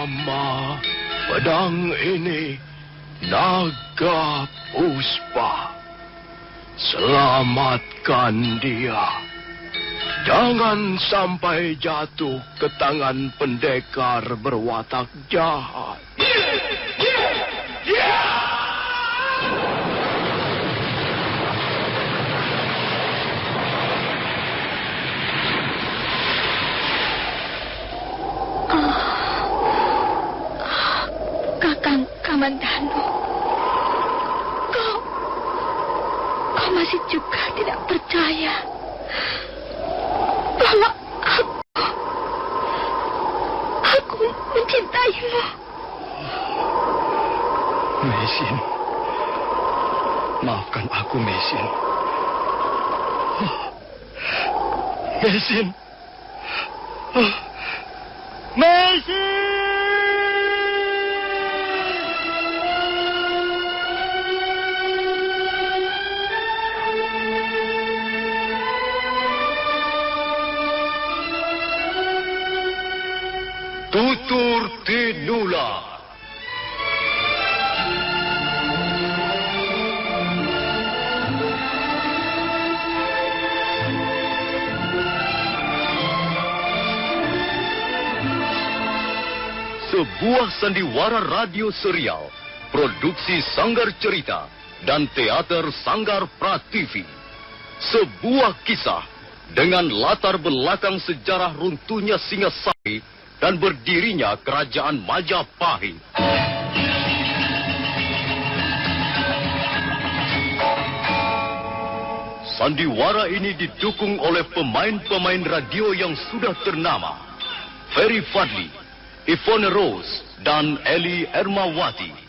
Nama pedang ini Naga Puspa. Selamatkan dia. Jangan sampai jatuh ke tangan pendekar berwatak jahat. Kakang Kamandanu, kau masih juga tidak percaya bahwa aku mencintaimu. Mesin, maafkan aku, Mesin. Mesin, Mesin. Tutur Tinular. Sebuah sandiwara radio serial, produksi Sanggar Cerita dan Teater Sanggar Prativi. Sebuah kisah dengan latar belakang sejarah runtuhnya Singasari dan berdirinya Kerajaan Majapahit. Sandiwara ini didukung oleh pemain-pemain radio yang sudah ternama. Ferry Fadli, Ivone Rose, dan Eli Ermawati.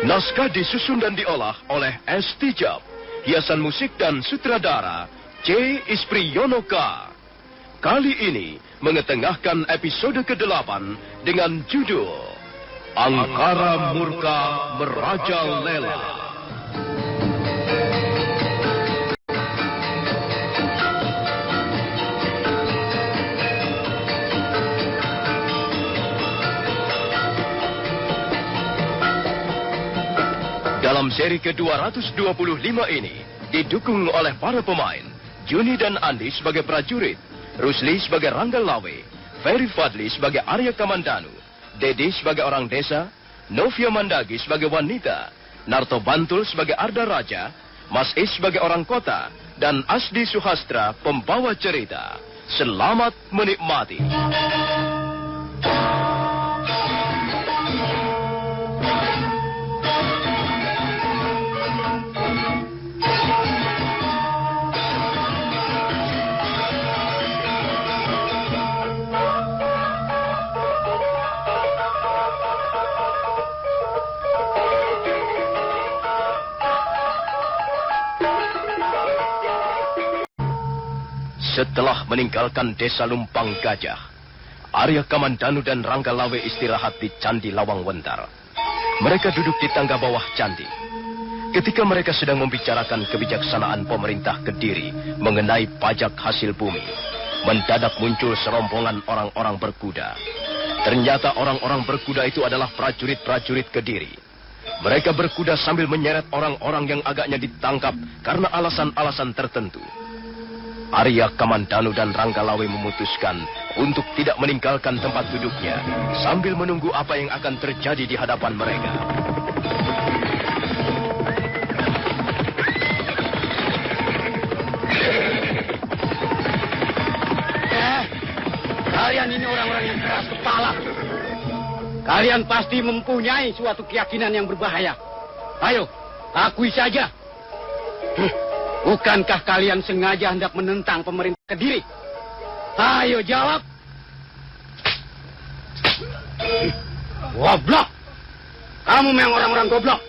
Naskah disusun dan diolah oleh S. Tijab. Hiasan musik dan sutradara C. Ispriyonoka. Kali ini mengetengahkan episode ke-8 dengan judul Angkara Murka Merajalela. Dalam seri ke-225 ini, didukung oleh para pemain, Juni dan Andi sebagai prajurit, Rusli sebagai Rangga Lawe, Ferry Fadli sebagai Arya Kamandanu, Dedi sebagai orang desa, Novia Mandagi sebagai wanita, Narto Bantul sebagai Arda Raja, Mas Is sebagai orang kota, dan Asdi Suhastra pembawa cerita. Selamat menikmati. Setelah meninggalkan desa Lumpang Gajah, Arya Kamandanu dan Rangga Lawe istirahat di Candi Lawang Wentar. Mereka duduk di tangga bawah candi. Ketika mereka sedang membicarakan kebijaksanaan pemerintah Kediri mengenai pajak hasil bumi, mendadak muncul serombongan orang-orang berkuda. Ternyata orang-orang berkuda itu adalah prajurit-prajurit Kediri. Mereka berkuda sambil menyeret orang-orang yang agaknya ditangkap karena alasan-alasan tertentu. Arya Kamandanu dan Rangga Lawe memutuskan untuk tidak meninggalkan tempat duduknya sambil menunggu apa yang akan terjadi di hadapan mereka. Kalian ini orang-orang yang keras kepala. Kalian pasti mempunyai suatu keyakinan yang berbahaya. Ayo, akui saja. Bukankah kalian sengaja hendak menentang pemerintah Kediri? Ayo jawab. Goblok. Kamu memang orang-orang goblok.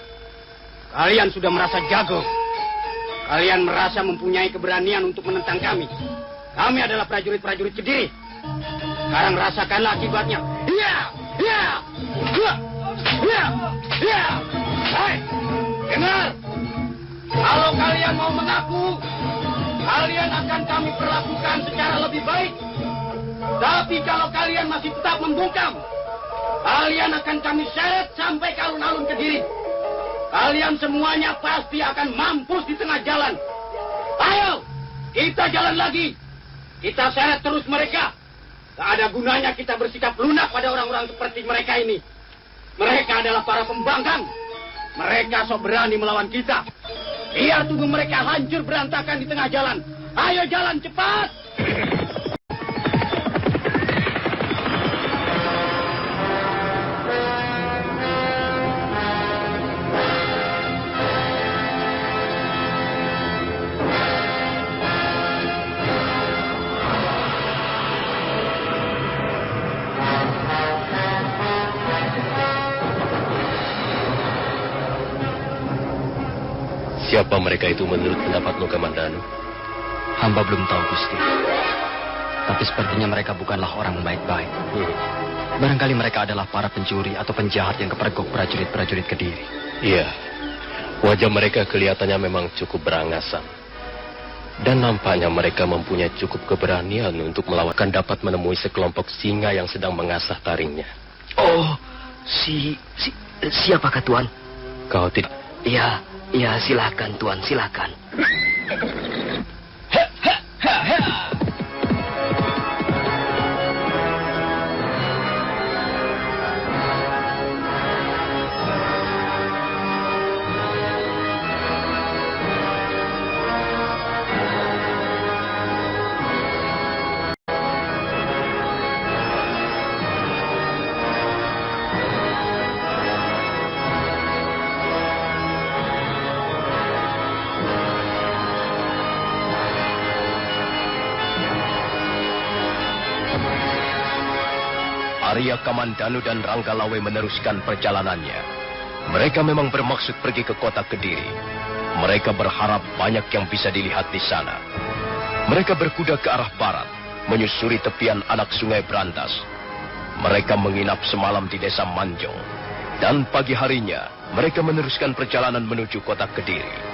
Kalian sudah merasa jago. Kalian merasa mempunyai keberanian untuk menentang kami. Kami adalah prajurit-prajurit Kediri. Sekarang rasakanlah akibatnya. Iya! Iya! Iya! Iya! Iya! Hei! Dengar! Kalau kalian mau mengaku, kalian akan kami perlakukan secara lebih baik. Tapi kalau kalian masih tetap membungkam, kalian akan kami seret sampai ke alun-alun Kediri. Kalian semuanya pasti akan mampus di tengah jalan. Ayo, kita jalan lagi. Kita seret terus mereka. Tak ada gunanya kita bersikap lunak pada orang-orang seperti mereka ini. Mereka adalah para pembangkang. Mereka sok berani melawan kita. Biar tubuh mereka hancur berantakan di tengah jalan. Ayo jalan cepat. Siapa mereka itu menurut pendapatmu, Kamandanu? Hamba belum tahu, Gusti. Tapi sepertinya mereka bukanlah orang baik-baik. Barangkali mereka adalah para pencuri atau penjahat yang kepergok prajurit-prajurit Kediri. Iya, wajah mereka kelihatannya memang cukup berangasan. Dan nampaknya mereka mempunyai cukup keberanian untuk melawan, dapat menemui sekelompok singa yang sedang mengasah taringnya. Oh, siapakah Tuan? Kau tidak... Iya, silakan Tuan, silakan. Arya Kamandanu dan Ranggalawe meneruskan perjalanannya. Mereka memang bermaksud pergi ke kota Kediri. Mereka berharap banyak yang bisa dilihat di sana. Mereka berkuda ke arah barat, menyusuri tepian anak sungai Brantas. Mereka menginap semalam di desa Manjong. Dan pagi harinya, mereka meneruskan perjalanan menuju kota Kediri.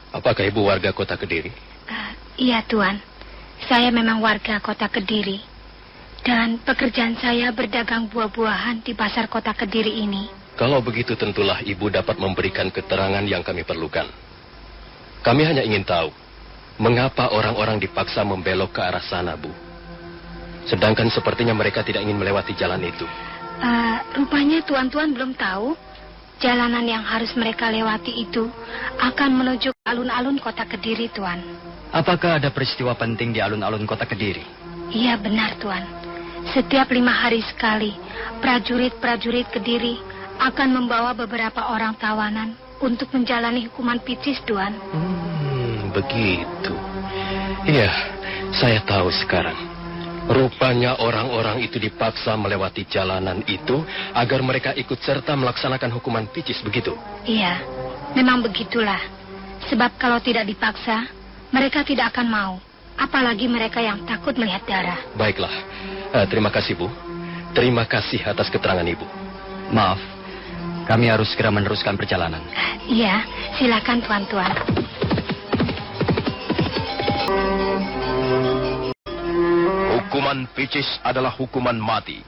Apakah ibu warga kota Kediri? Iya, Tuan. Saya memang warga kota Kediri. Dan pekerjaan saya berdagang buah-buahan di pasar kota Kediri ini. Kalau begitu tentulah ibu dapat memberikan keterangan yang kami perlukan. Kami hanya ingin tahu, mengapa orang-orang dipaksa membelok ke arah sana, Bu? Sedangkan sepertinya mereka tidak ingin melewati jalan itu. Rupanya tuan-tuan belum tahu. Jalanan yang harus mereka lewati itu akan menuju alun-alun kota Kediri, Tuan. Apakah ada peristiwa penting di alun-alun kota Kediri? Iya, benar, Tuan. Setiap 5 hari sekali, prajurit-prajurit Kediri akan membawa beberapa orang tawanan untuk menjalani hukuman picis, Tuan. Begitu. Iya, saya tahu sekarang. Rupanya orang-orang itu dipaksa melewati jalanan itu agar mereka ikut serta melaksanakan hukuman picis, begitu? Iya, memang begitulah. Sebab kalau tidak dipaksa, mereka tidak akan mau. Apalagi mereka yang takut melihat darah. Baiklah, terima kasih, Bu. Terima kasih atas keterangan Ibu. Maaf, kami harus segera meneruskan perjalanan. Iya, silakan tuan-tuan. Hukuman picis adalah hukuman mati.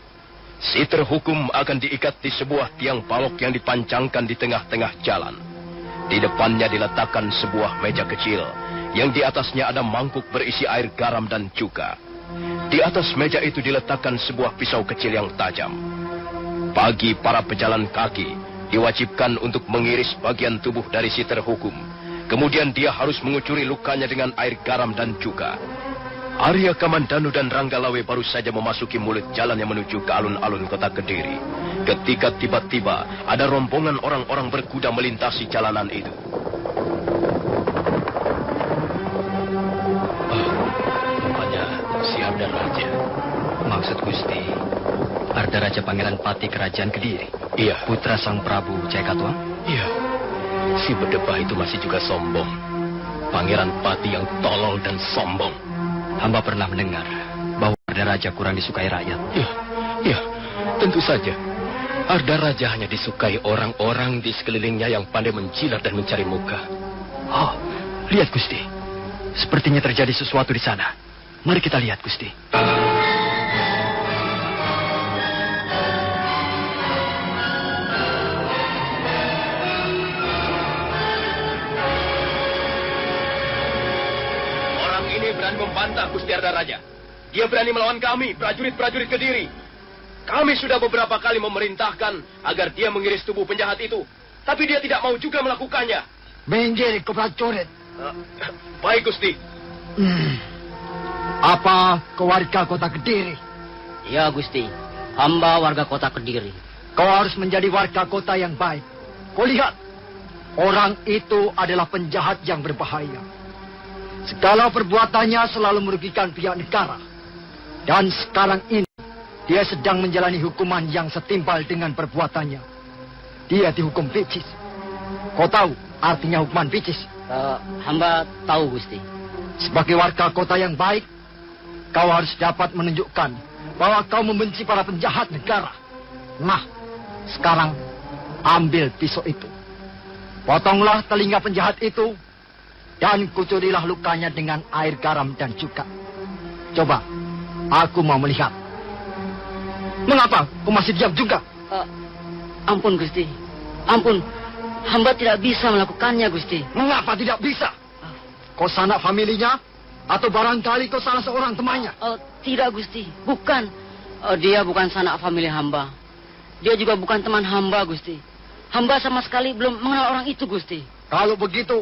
Si terhukum akan diikat di sebuah tiang balok yang dipancangkan di tengah-tengah jalan. Di depannya diletakkan sebuah meja kecil, yang di atasnya ada mangkuk berisi air garam dan cuka. Di atas meja itu diletakkan sebuah pisau kecil yang tajam. Bagi para pejalan kaki, diwajibkan untuk mengiris bagian tubuh dari si terhukum, Kemudian dia harus mengucuri lukanya dengan air garam dan cuka. Arya Kamandanu dan Ranggalawe baru saja memasuki mulut jalan yang menuju ke alun-alun kota Kediri. Ketika tiba-tiba ada rombongan orang-orang berkuda melintasi jalanan itu. Rupanya si Arda Raja. Maksud Gusti, Arda Raja Pangeran Pati Kerajaan Kediri? Iya. Putra Sang Prabu Jayakatwang? Iya. Si berdebah itu masih juga sombong. Pangeran Pati yang tolol dan sombong. Hamba pernah mendengar bahwa Arda Raja kurang disukai rakyat. Ya, tentu saja. Arda Raja hanya disukai orang-orang di sekelilingnya yang pandai menjilat dan mencari muka. Oh, lihat Gusti. Sepertinya terjadi sesuatu di sana. Mari kita lihat, Gusti. Berani membantah Gusti Arda Raja. Dia berani melawan kami, prajurit-prajurit Kediri. Kami sudah beberapa kali memerintahkan agar dia mengiris tubuh penjahat itu. Tapi dia tidak mau juga melakukannya. Minggir ke prajurit. Baik, Gusti. Apa ke warga kota Kediri? Ya, Gusti. Hamba warga kota Kediri. Kau harus menjadi warga kota yang baik. Kau lihat, orang itu adalah penjahat yang berbahaya. Segala perbuatannya selalu merugikan pihak negara. Dan sekarang ini, dia sedang menjalani hukuman yang setimpal dengan perbuatannya. Dia dihukum picis. Kau tahu artinya hukuman picis? Hamba tahu, Gusti. Sebagai warga kota yang baik, kau harus dapat menunjukkan bahwa kau membenci para penjahat negara. Nah, sekarang ambil pisau itu. Potonglah telinga penjahat itu. Dan kucurilah lukanya dengan air garam dan cuka. Coba, aku mau melihat. Mengapa kau masih diam juga? Ampun, Gusti. Ampun. Hamba tidak bisa melakukannya, Gusti. Mengapa tidak bisa? Kau sanak familinya? Atau barangkali kau salah seorang temannya? Tidak, Gusti. Bukan. Dia bukan sanak famili hamba. Dia juga bukan teman hamba, Gusti. Hamba sama sekali belum mengenal orang itu, Gusti. Kalau begitu,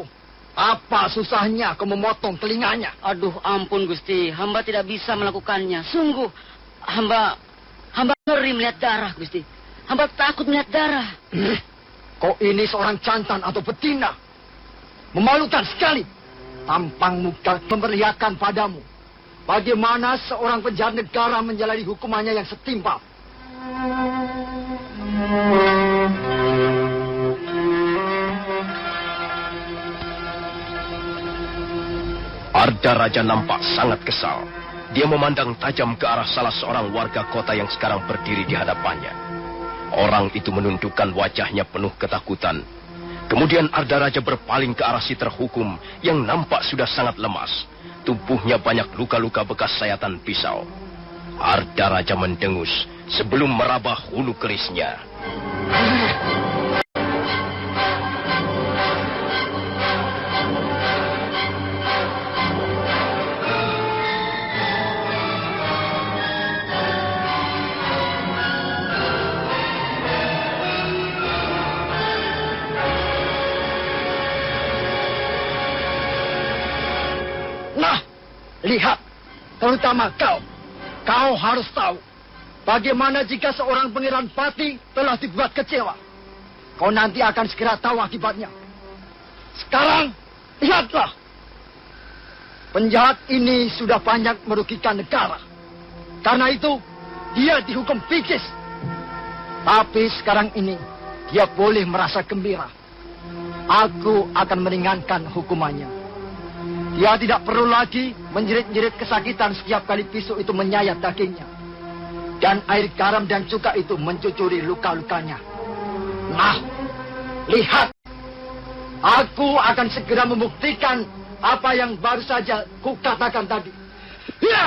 apa susahnya kau memotong telinganya? Aduh, ampun, Gusti. Hamba tidak bisa melakukannya. Sungguh, hamba ngeri melihat darah, Gusti. Hamba takut melihat darah. Kau ini seorang jantan atau betina? Memalukan sekali. Tampang muka memperlihatkan padamu bagaimana seorang penjahat negara menjalani hukumannya yang setimpal. Arda Raja nampak sangat kesal. Dia memandang tajam ke arah salah seorang warga kota yang sekarang berdiri di hadapannya. Orang itu menundukkan wajahnya penuh ketakutan. Kemudian Arda Raja berpaling ke arah si terhukum yang nampak sudah sangat lemas. Tubuhnya banyak luka-luka bekas sayatan pisau. Arda Raja mendengus sebelum meraba hulu kerisnya. Lihat, terutama kau. Kau harus tahu bagaimana jika seorang pangeran Pati telah dibuat kecewa. Kau nanti akan segera tahu akibatnya. Sekarang, lihatlah. Penjahat ini sudah banyak merugikan negara. Karena itu, dia dihukum picis. Tapi sekarang ini, dia boleh merasa gembira. Aku akan meringankan hukumannya. Dia tidak perlu lagi menjerit-jerit kesakitan setiap kali pisau itu menyayat dagingnya. Dan air garam dan cuka itu mencucuri luka-lukanya. Nah, lihat. Aku akan segera membuktikan apa yang baru saja kukatakan tadi. Ya!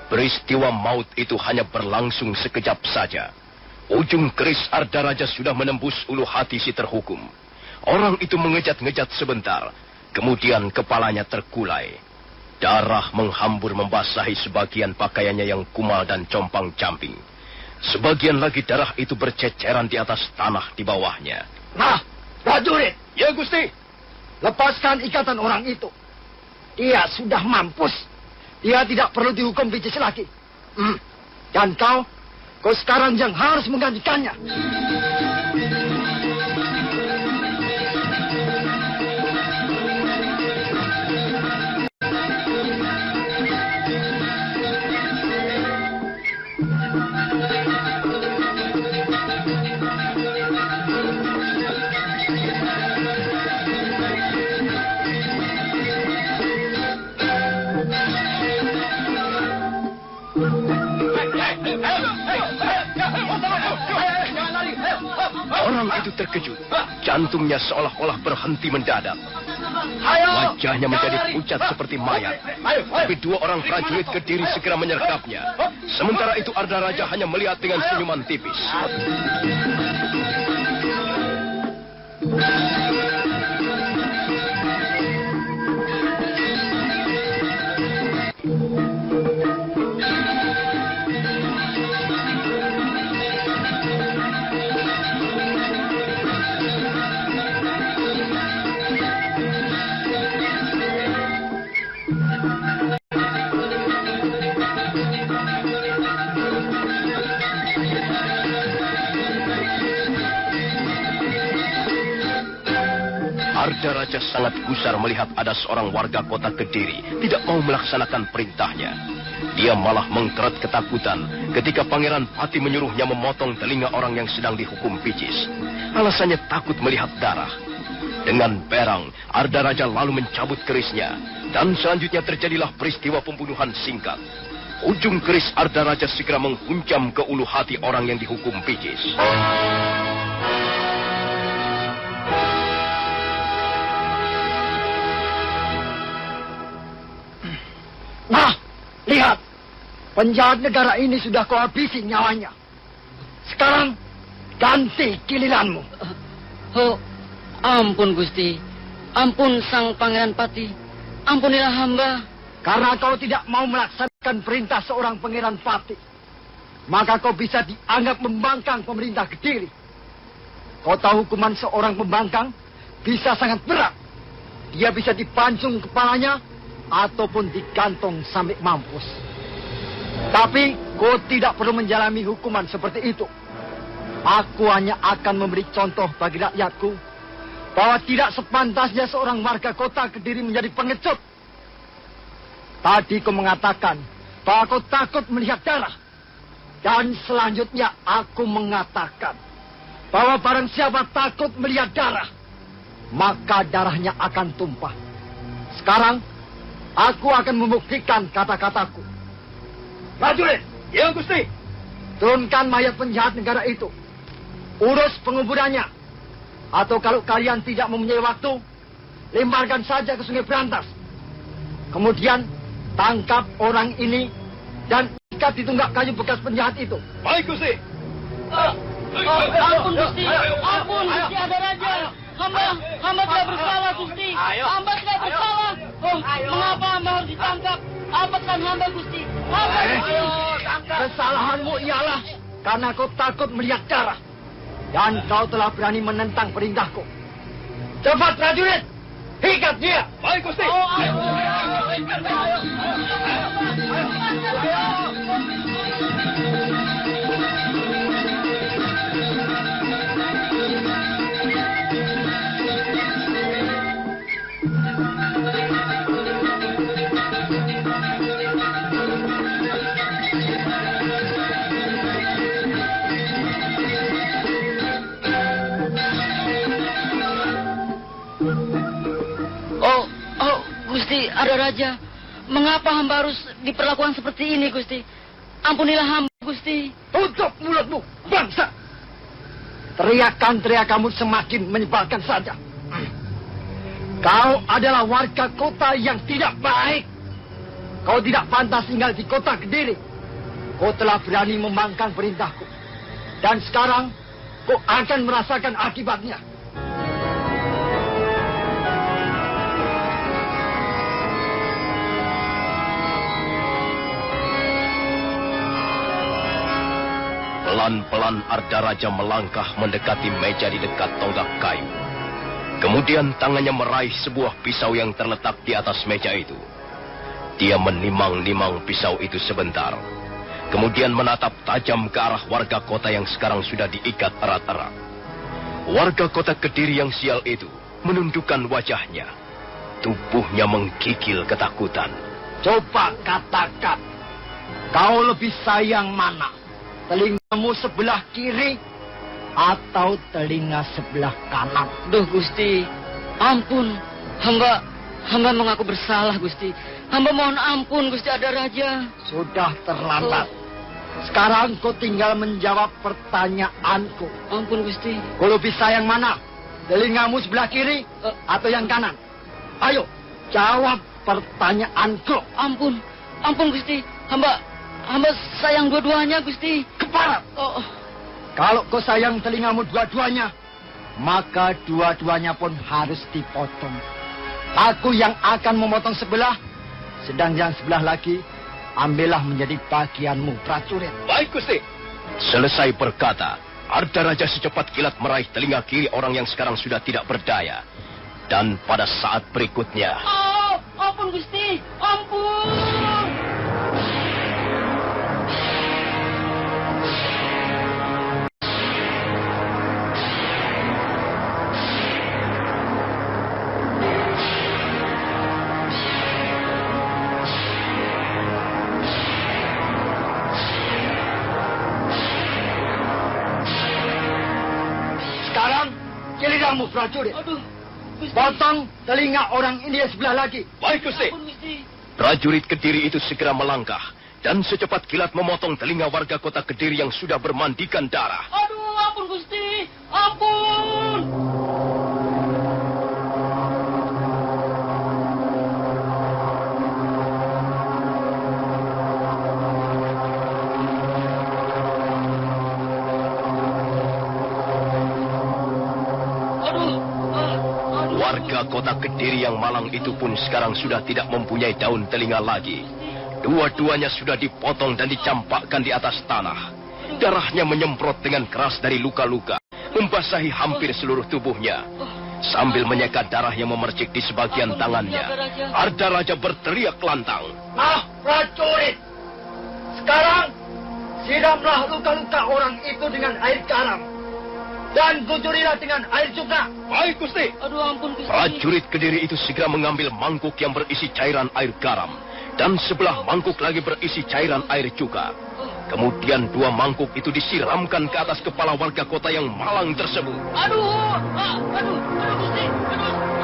Peristiwa maut itu hanya berlangsung sekejap saja. Ujung keris Arda Raja sudah menembus ulu hati si terhukum. Orang itu mengejat-ngejat sebentar, kemudian kepalanya terkulai. Darah menghambur membasahi sebagian pakaiannya yang kumal dan compang-camping. Sebagian lagi darah itu berceceran di atas tanah di bawahnya. Nah, prajurit. Ya, Gusti. Lepaskan ikatan orang itu. Dia sudah mampus. Dia tidak perlu dihukum picis lagi. Dan kau sekarang yang harus menggantikannya. Orang itu terkejut. Jantungnya seolah-olah berhenti mendadak. Wajahnya menjadi pucat seperti mayat. Tapi dua orang prajurit Kediri segera menyergapnya. Sementara itu Arda Raja hanya melihat dengan senyuman tipis. Arda Raja sangat gusar melihat ada seorang warga kota Kediri tidak mau melaksanakan perintahnya. Dia malah mengkeret ketakutan ketika Pangeran Pati menyuruhnya memotong telinga orang yang sedang dihukum picis. Alasannya takut melihat darah. Dengan perang, Arda Raja lalu mencabut kerisnya. Dan selanjutnya terjadilah peristiwa pembunuhan singkat. Ujung keris Arda Raja segera menghunjam ke ulu hati orang yang dihukum picis. Nah, lihat. Penjahat negara ini sudah kau habisi nyawanya. Sekarang, ganti giliranmu. Oh, ampun Gusti. Ampun Sang Pangeran Pati. Ampunilah hamba. Karena kau tidak mau melaksanakan perintah seorang Pangeran Pati, maka kau bisa dianggap membangkang pemerintah Kediri. Kau tahu hukuman seorang pembangkang bisa sangat berat. Dia bisa dipancung kepalanya ataupun digantung sampai mampus. Tapi kau tidak perlu menjalani hukuman seperti itu. Aku hanya akan memberi contoh bagi rakyatku bahwa tidak sepantasnya seorang warga kota Kediri menjadi pengecut. Tadi kau mengatakan bahwa kau takut melihat darah. Dan selanjutnya aku mengatakan bahwa barang siapa takut melihat darah, maka darahnya akan tumpah. Sekarang aku akan membuktikan kata-kataku. Prajurit, Ya, Gusti. turunkan mayat penjahat negara itu. Urus penguburannya. Atau kalau kalian tidak mempunyai waktu, lemparkan saja ke Sungai Berantas. Kemudian tangkap orang ini dan ikat di tunggak kayu bekas penjahat itu. Baik, Gusti. Ampun Gusti. Ampun Gusti Arda Raja. Hamba tidak bersalah Gusti. Hamba tidak bersalah. Oh, mengapa hamba harus ditangkap? Ampatkan hamba Gusti. Hamba Gusti. Kesalahanmu ialah karena kau takut melihat darah. Dan kau telah berani menentang perintahku. Cepat prajurit, ikat dia. Baik, Gusti. Gusti Arda Raja, mengapa hamba harus diperlakukan seperti ini, Gusti? Ampunilah hamba, Gusti. Tutup mulutmu, bangsa. Teriakan-teriakanmu semakin menyebalkan saja. Kau adalah warga kota yang tidak baik. Kau tidak pantas tinggal di kota Kediri. Kau telah berani membangkang perintahku. Dan sekarang, kau akan merasakan akibatnya. Pelan-pelan Arda Raja melangkah mendekati meja di dekat tonggak kayu. Kemudian tangannya meraih sebuah pisau yang terletak di atas meja itu. Dia menimang-nimang pisau itu sebentar. Kemudian menatap tajam ke arah warga kota yang sekarang sudah diikat erat-erat. Warga kota Kediri yang sial itu menundukkan wajahnya. Tubuhnya menggigil ketakutan. Coba katakan, kau lebih sayang mana? Telingamu sebelah kiri atau telinga sebelah kanan? Duh Gusti, ampun. Hamba mengaku bersalah Gusti. Hamba mohon ampun Gusti Arda Raja. Sudah terlambat. Sekarang kau tinggal menjawab pertanyaanku. Ampun Gusti. Kau lebih sayang mana? Telingamu sebelah kiri atau yang kanan? Ayo, jawab pertanyaanku. Ampun Gusti. Hamba sayang dua-duanya Gusti. Kepala. Kalau kau sayang telingamu dua-duanya, maka dua-duanya pun harus dipotong. Aku yang akan memotong sebelah, sedang yang sebelah lagi, ambillah menjadi bagianmu, prajurit. Baik, Gusti. Selesai berkata, Arda Raja secepat kilat meraih telinga kiri orang yang sekarang sudah tidak berdaya. Dan pada saat berikutnya... Ampun, Gusti. Ampun. Kamu prajurit. Potong telinga orang ini yang sebelah lagi. Baik, Gusti. Prajurit Kediri itu segera melangkah dan secepat kilat memotong telinga warga kota Kediri yang sudah bermandikan darah. Aduh, ampun Gusti. Ampun. Warga kota Kediri yang malang itu pun sekarang sudah tidak mempunyai daun telinga lagi. Dua-duanya sudah dipotong dan dicampakkan di atas tanah. Darahnya menyemprot dengan keras dari luka-luka, membasahi hampir seluruh tubuhnya. Sambil menyeka darah yang memercik di sebagian tangannya, Arda Raja berteriak lantang. Nah, prajurit! Sekarang, siramlah luka-luka orang itu dengan air garam. Dan kucurilah dengan air cuka. Baik, Gusti. Aduh, ampun, Gusti. Prajurit Kediri itu segera mengambil mangkuk yang berisi cairan air garam. Dan sebelah mangkuk lagi berisi cairan air cuka. Kemudian dua mangkuk itu disiramkan ke atas kepala warga kota yang malang tersebut. Aduh, Gusti. Ampun.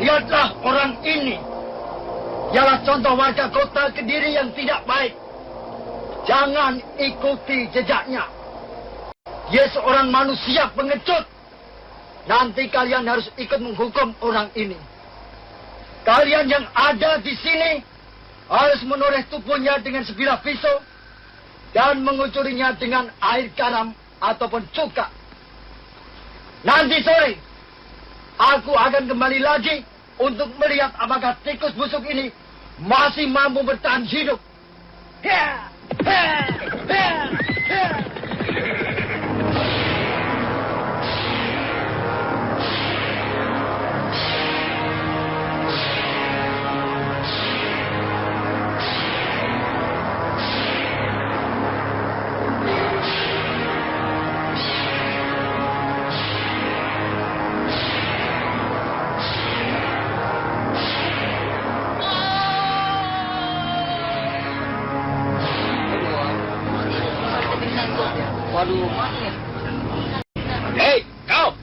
Lihatlah orang ini. Ialah contoh warga kota Kediri yang tidak baik. Jangan ikuti jejaknya. Dia seorang manusia pengecut. Nanti kalian harus ikut menghukum orang ini. Kalian yang ada di sini harus menoreh tubuhnya dengan sebilah pisau dan mengucurinya dengan air garam ataupun cuka. Nanti sore aku akan kembali lagi untuk melihat apakah tikus busuk ini masih mampu bertahan hidup. Hei, kau!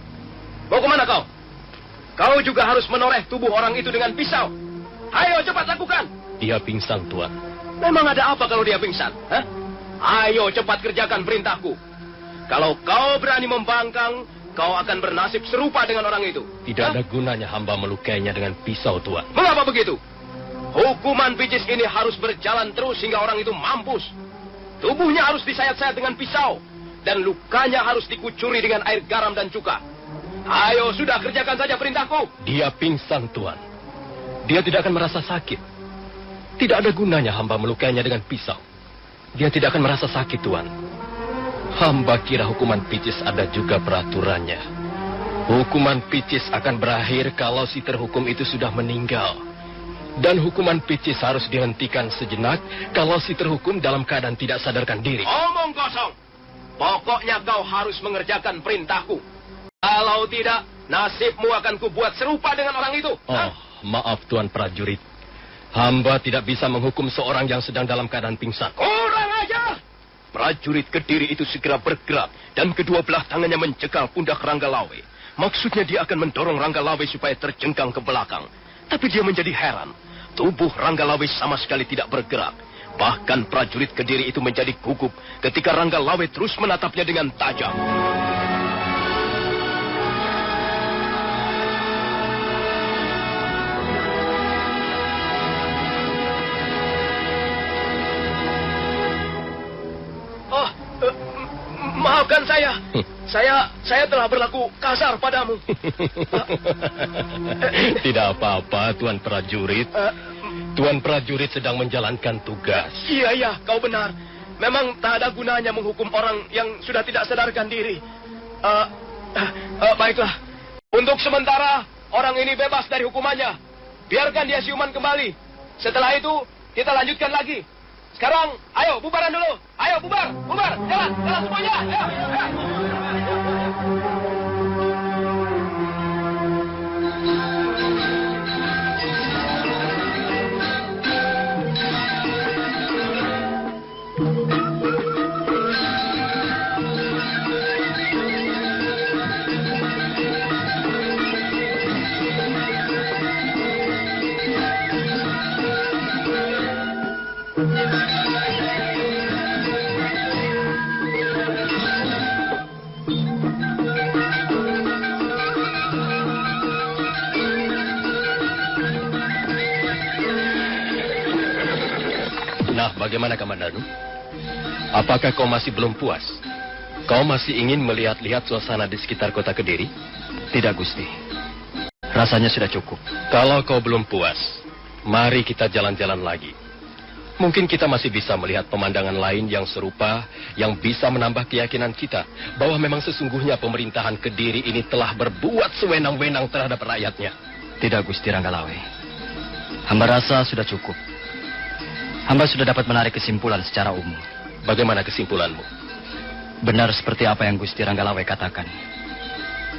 Mau kemana kau? Kau juga harus menoreh tubuh orang itu dengan pisau. Ayo, cepat lakukan. Dia pingsan, Tuan. Memang ada apa kalau dia pingsan? Hah? Ayo, cepat kerjakan perintahku. Kalau kau berani membangkang, kau akan bernasib serupa dengan orang itu. Tidak ada gunanya hamba melukainya dengan pisau, Tuan. Mengapa begitu? Hukuman picis ini harus berjalan terus hingga orang itu mampus. Tubuhnya harus disayat-sayat dengan pisau. Dan lukanya harus dikucuri dengan air garam dan cuka. Ayo, sudah kerjakan saja perintahku. Dia pingsan, Tuan. Dia tidak akan merasa sakit. Tidak ada gunanya hamba melukainya dengan pisau. Dia tidak akan merasa sakit, Tuan. Hamba kira hukuman picis ada juga peraturannya. Hukuman picis akan berakhir kalau si terhukum itu sudah meninggal. Dan hukuman picis harus dihentikan sejenak kalau si terhukum dalam keadaan tidak sadarkan diri. Omong kosong. Pokoknya kau harus mengerjakan perintahku. Kalau tidak, nasibmu akan kubuat serupa dengan orang itu. Oh, maaf Tuan prajurit. Hamba tidak bisa menghukum seorang yang sedang dalam keadaan pingsan. Kurang ajar! Prajurit Kediri itu segera bergerak dan kedua belah tangannya mencekal pundak Ranggalawe. Maksudnya dia akan mendorong Ranggalawe supaya terjengkang ke belakang. Tapi dia menjadi heran. Tubuh Ranggalawe sama sekali tidak bergerak. Bahkan prajurit Kediri itu menjadi gugup ketika Ranggalawe terus menatapnya dengan tajam. Maafkan saya. Saya telah berlaku kasar padamu. Tidak apa-apa, Tuan prajurit. Tuan prajurit sedang menjalankan tugas. Iya, kau benar. Memang tak ada gunanya menghukum orang yang sudah tidak sadarkan diri. Baiklah. Untuk sementara, orang ini bebas dari hukumannya. Biarkan dia siuman kembali. Setelah itu, kita lanjutkan lagi. Sekarang, ayo bubaran dulu. Ayo bubar. Jalan semuanya. Ayo. Nah, bagaimana Kamandanu? Apakah kau masih belum puas? Kau masih ingin melihat-lihat suasana di sekitar kota Kediri? Tidak, Gusti. Rasanya sudah cukup. Kalau kau belum puas, mari kita jalan-jalan lagi. Mungkin kita masih bisa melihat pemandangan lain yang serupa, yang bisa menambah keyakinan kita bahwa memang sesungguhnya pemerintahan Kediri ini telah berbuat sewenang-wenang terhadap rakyatnya. Tidak, Gusti Ranggalawe. Hamba rasa sudah cukup. Hamba sudah dapat menarik kesimpulan secara umum. Bagaimana kesimpulanmu? Benar seperti apa yang Gusti Ranggalawe katakan.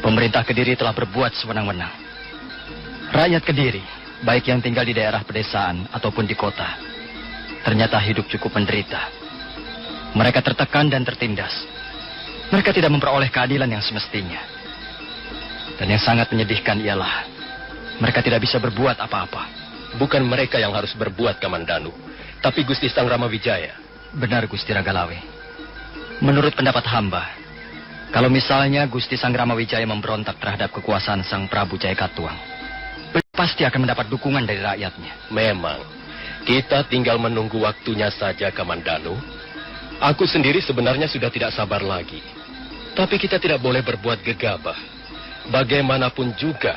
Pemerintah Kediri telah berbuat sewenang-wenang. Rakyat Kediri, baik yang tinggal di daerah pedesaan ataupun di kota, ternyata hidup cukup menderita. Mereka tertekan dan tertindas. Mereka tidak memperoleh keadilan yang semestinya. Dan yang sangat menyedihkan ialah mereka tidak bisa berbuat apa-apa. Bukan mereka yang harus berbuat, Kamandanu, tapi Gusti Sang Ramawijaya. Benar, Gusti Ranggalawe. Menurut pendapat hamba, kalau misalnya Gusti Sang Ramawijaya memberontak terhadap kekuasaan Sang Prabu Jayakatwang, pasti akan mendapat dukungan dari rakyatnya. Memang, kita tinggal menunggu waktunya saja, Kamandanu. Aku sendiri sebenarnya sudah tidak sabar lagi. Tapi kita tidak boleh berbuat gegabah. Bagaimanapun juga,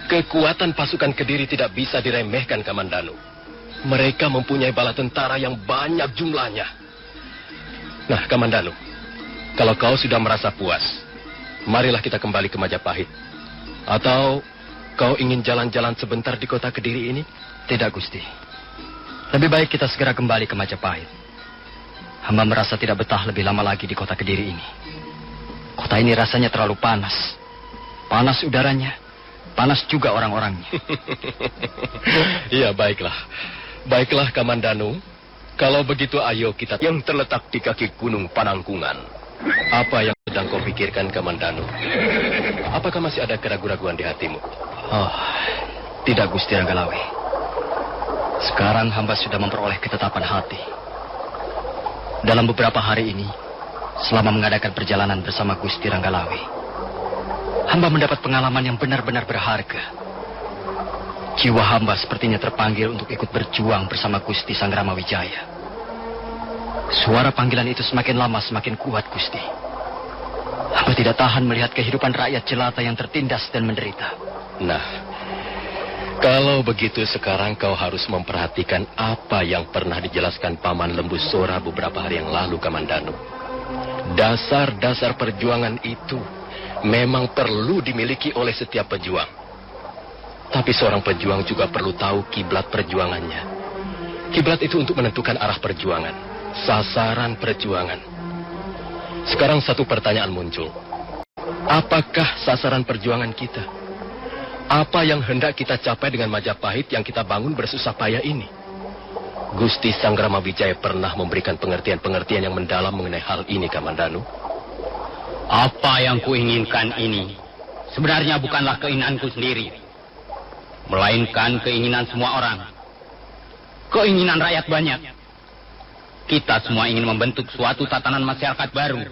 kekuatan pasukan Kediri tidak bisa diremehkan, Kamandanu. Mereka mempunyai bala tentara yang banyak jumlahnya. Nah, Kamandanu, kalau kau sudah merasa puas, marilah kita kembali ke Majapahit. Atau kau ingin jalan-jalan sebentar di kota Kediri ini? Tidak, Gusti. Lebih baik kita segera kembali ke Majapahit. Hamba merasa tidak betah lebih lama lagi di kota Kediri ini. Kota ini rasanya terlalu panas. Panas udaranya. Panas juga orang-orangnya. Iya, baiklah. Baiklah, Kamandanu. Kalau begitu, ayo kita yang terletak di kaki gunung Panangkungan. Apa yang sedang kau pikirkan, Kamandanu? Apakah masih ada keraguan-raguan di hatimu? Oh, tidak, Gusti Ranggalawe. Sekarang hamba sudah memperoleh ketetapan hati. Dalam beberapa hari ini, selama mengadakan perjalanan bersama Gusti Ranggalawe, hamba mendapat pengalaman yang benar-benar berharga. Jiwa hamba sepertinya terpanggil untuk ikut berjuang bersama Gusti Sang Ramawijaya. Suara panggilan itu semakin lama semakin kuat, Gusti. Hamba tidak tahan melihat kehidupan rakyat jelata yang tertindas dan menderita. Nah, kalau begitu sekarang kau harus memperhatikan apa yang pernah dijelaskan Paman Lembu Sora beberapa hari yang lalu, Kamandanu. Dasar-dasar perjuangan itu memang perlu dimiliki oleh setiap pejuang. Tapi seorang pejuang juga perlu tahu kiblat perjuangannya. Kiblat itu untuk menentukan arah perjuangan, sasaran perjuangan. Sekarang satu pertanyaan muncul. Apakah sasaran perjuangan kita? Apa yang hendak kita capai dengan Majapahit yang kita bangun bersusah payah ini? Gusti Sanggrama Wijaya pernah memberikan pengertian-pengertian yang mendalam mengenai hal ini, Kamandanu. Apa yang kuinginkan ini sebenarnya bukanlah keinginanku sendiri, melainkan keinginan semua orang. Keinginan rakyat banyak. Kita semua ingin membentuk suatu tatanan masyarakat baru.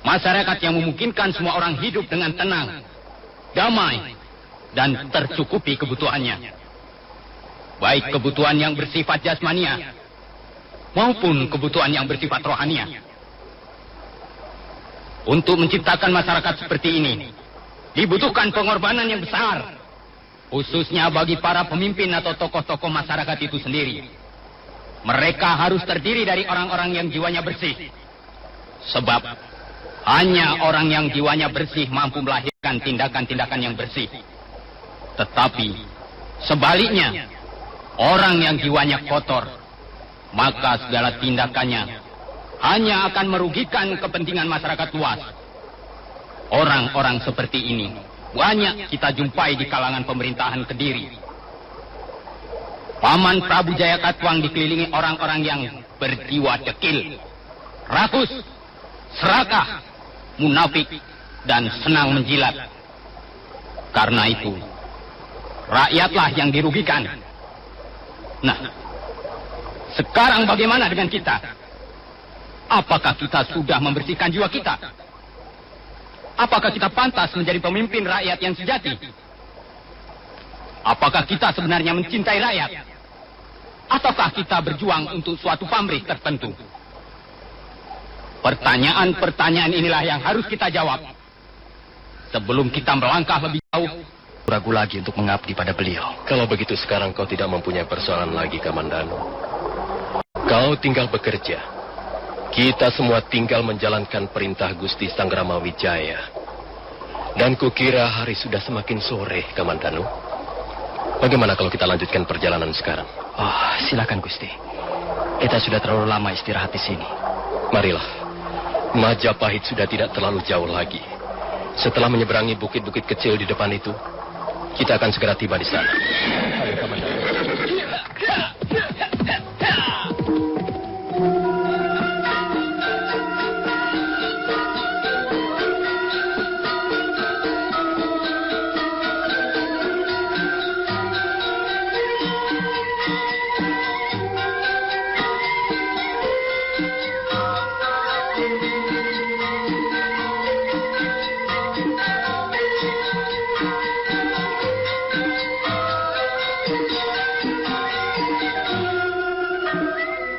Masyarakat yang memungkinkan semua orang hidup dengan tenang, damai, dan tercukupi kebutuhannya. Baik kebutuhan yang bersifat jasmania, maupun kebutuhan yang bersifat rohania. Untuk menciptakan masyarakat seperti ini, dibutuhkan pengorbanan yang besar. Khususnya bagi para pemimpin atau tokoh-tokoh masyarakat itu sendiri. Mereka harus terdiri dari orang-orang yang jiwanya bersih. Sebab hanya orang yang jiwanya bersih mampu melahirkan tindakan-tindakan yang bersih. Tetapi sebaliknya, orang yang jiwanya kotor, maka segala tindakannya hanya akan merugikan kepentingan masyarakat luas. Orang-orang seperti ini banyak kita jumpai di kalangan pemerintahan Kediri. Paman Prabu Jayakatwang dikelilingi orang-orang yang berjiwa dekil, rakus, serakah, munafik, dan senang menjilat. Karena itu, rakyatlah yang dirugikan. Nah, sekarang bagaimana dengan kita? Apakah kita sudah membersihkan jiwa kita? Apakah kita pantas menjadi pemimpin rakyat yang sejati? Apakah kita sebenarnya mencintai rakyat? Ataukah kita berjuang untuk suatu pamrih tertentu? Pertanyaan-pertanyaan inilah yang harus kita jawab sebelum kita melangkah lebih jauh. Ragu lagi untuk mengabdi pada beliau. Kalau begitu sekarang kau tidak mempunyai persoalan lagi, Kamandanu. Kau tinggal bekerja. Kita semua tinggal menjalankan perintah Gusti Sanggrama Wijaya. Dan kukira hari sudah semakin sore, Kamandanu. Bagaimana kalau kita lanjutkan perjalanan sekarang? Oh, silakan Gusti. Kita sudah terlalu lama istirahat di sini. Marilah. Majapahit sudah tidak terlalu jauh lagi. Setelah menyeberangi bukit-bukit kecil di depan itu, kita akan segera tiba di sana. Ayo, Kamandanu.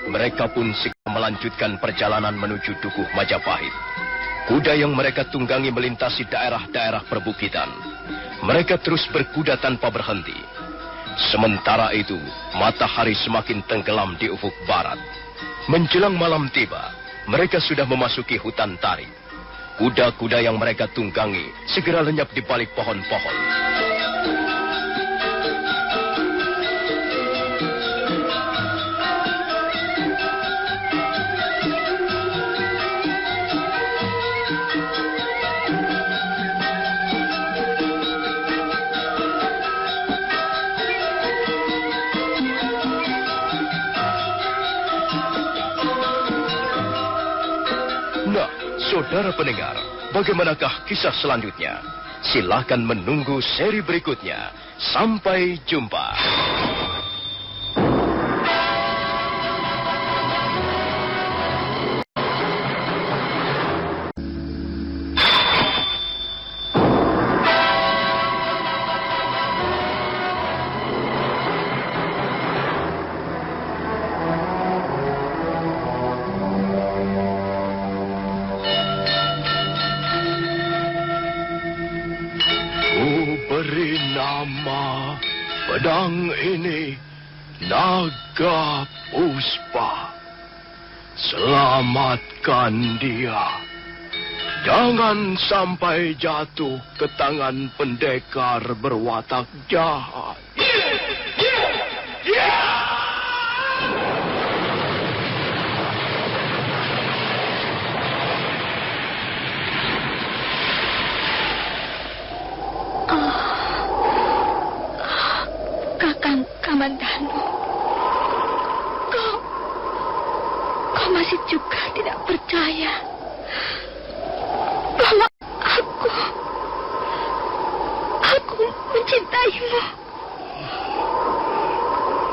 Mereka pun segera melanjutkan perjalanan menuju Dukuh Majapahit. Kuda yang mereka tunggangi melintasi daerah-daerah perbukitan. Mereka terus berkuda tanpa berhenti. Sementara itu, matahari semakin tenggelam di ufuk barat. Menjelang malam tiba, mereka sudah memasuki hutan tarik. Kuda-kuda yang mereka tunggangi segera lenyap di balik pohon-pohon. Saudara pendengar, bagaimanakah kisah selanjutnya? Silahkan menunggu seri berikutnya. Sampai jumpa. Yang ini naga puspa. Selamatkan dia. Jangan sampai jatuh ke tangan pendekar berwatak jahat. Kakang Kamandanu, kau masih juga tidak percaya bahwa aku mencintaimu.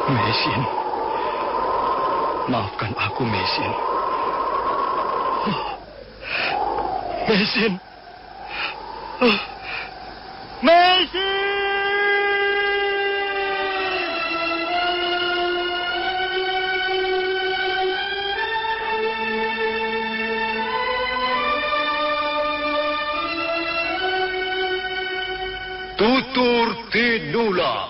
Mesin, maafkan aku, Mesin. Mesin. Mesin! Tutur Tinular.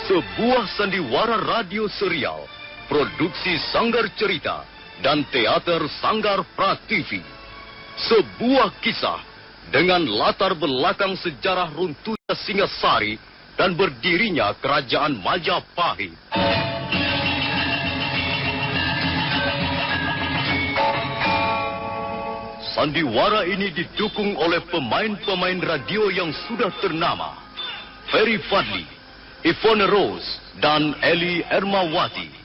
Sebuah sandiwara radio serial, produksi Sanggar Cerita dan Teater Sanggar Prativi. Sebuah kisah dengan latar belakang sejarah runtuhnya Singasari dan berdirinya Kerajaan Majapahit. Sandiwara ini didukung oleh pemain-pemain radio yang sudah ternama. Ferry Fadli, Ivone Rose, dan Eli Ermawati.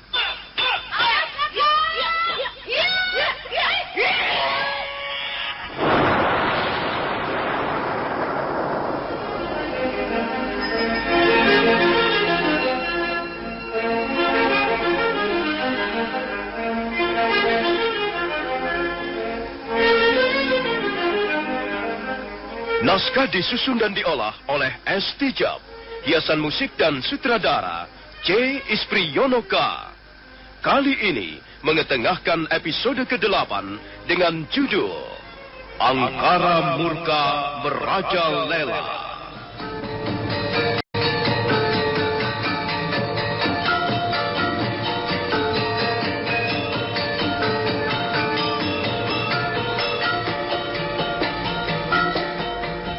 Naskah disusun dan diolah oleh S. Tijab. Hiasan musik dan sutradara C. Ispriyonoka. Kali ini mengetengahkan episode ke-8 dengan judul Angkara Murka Merajalela.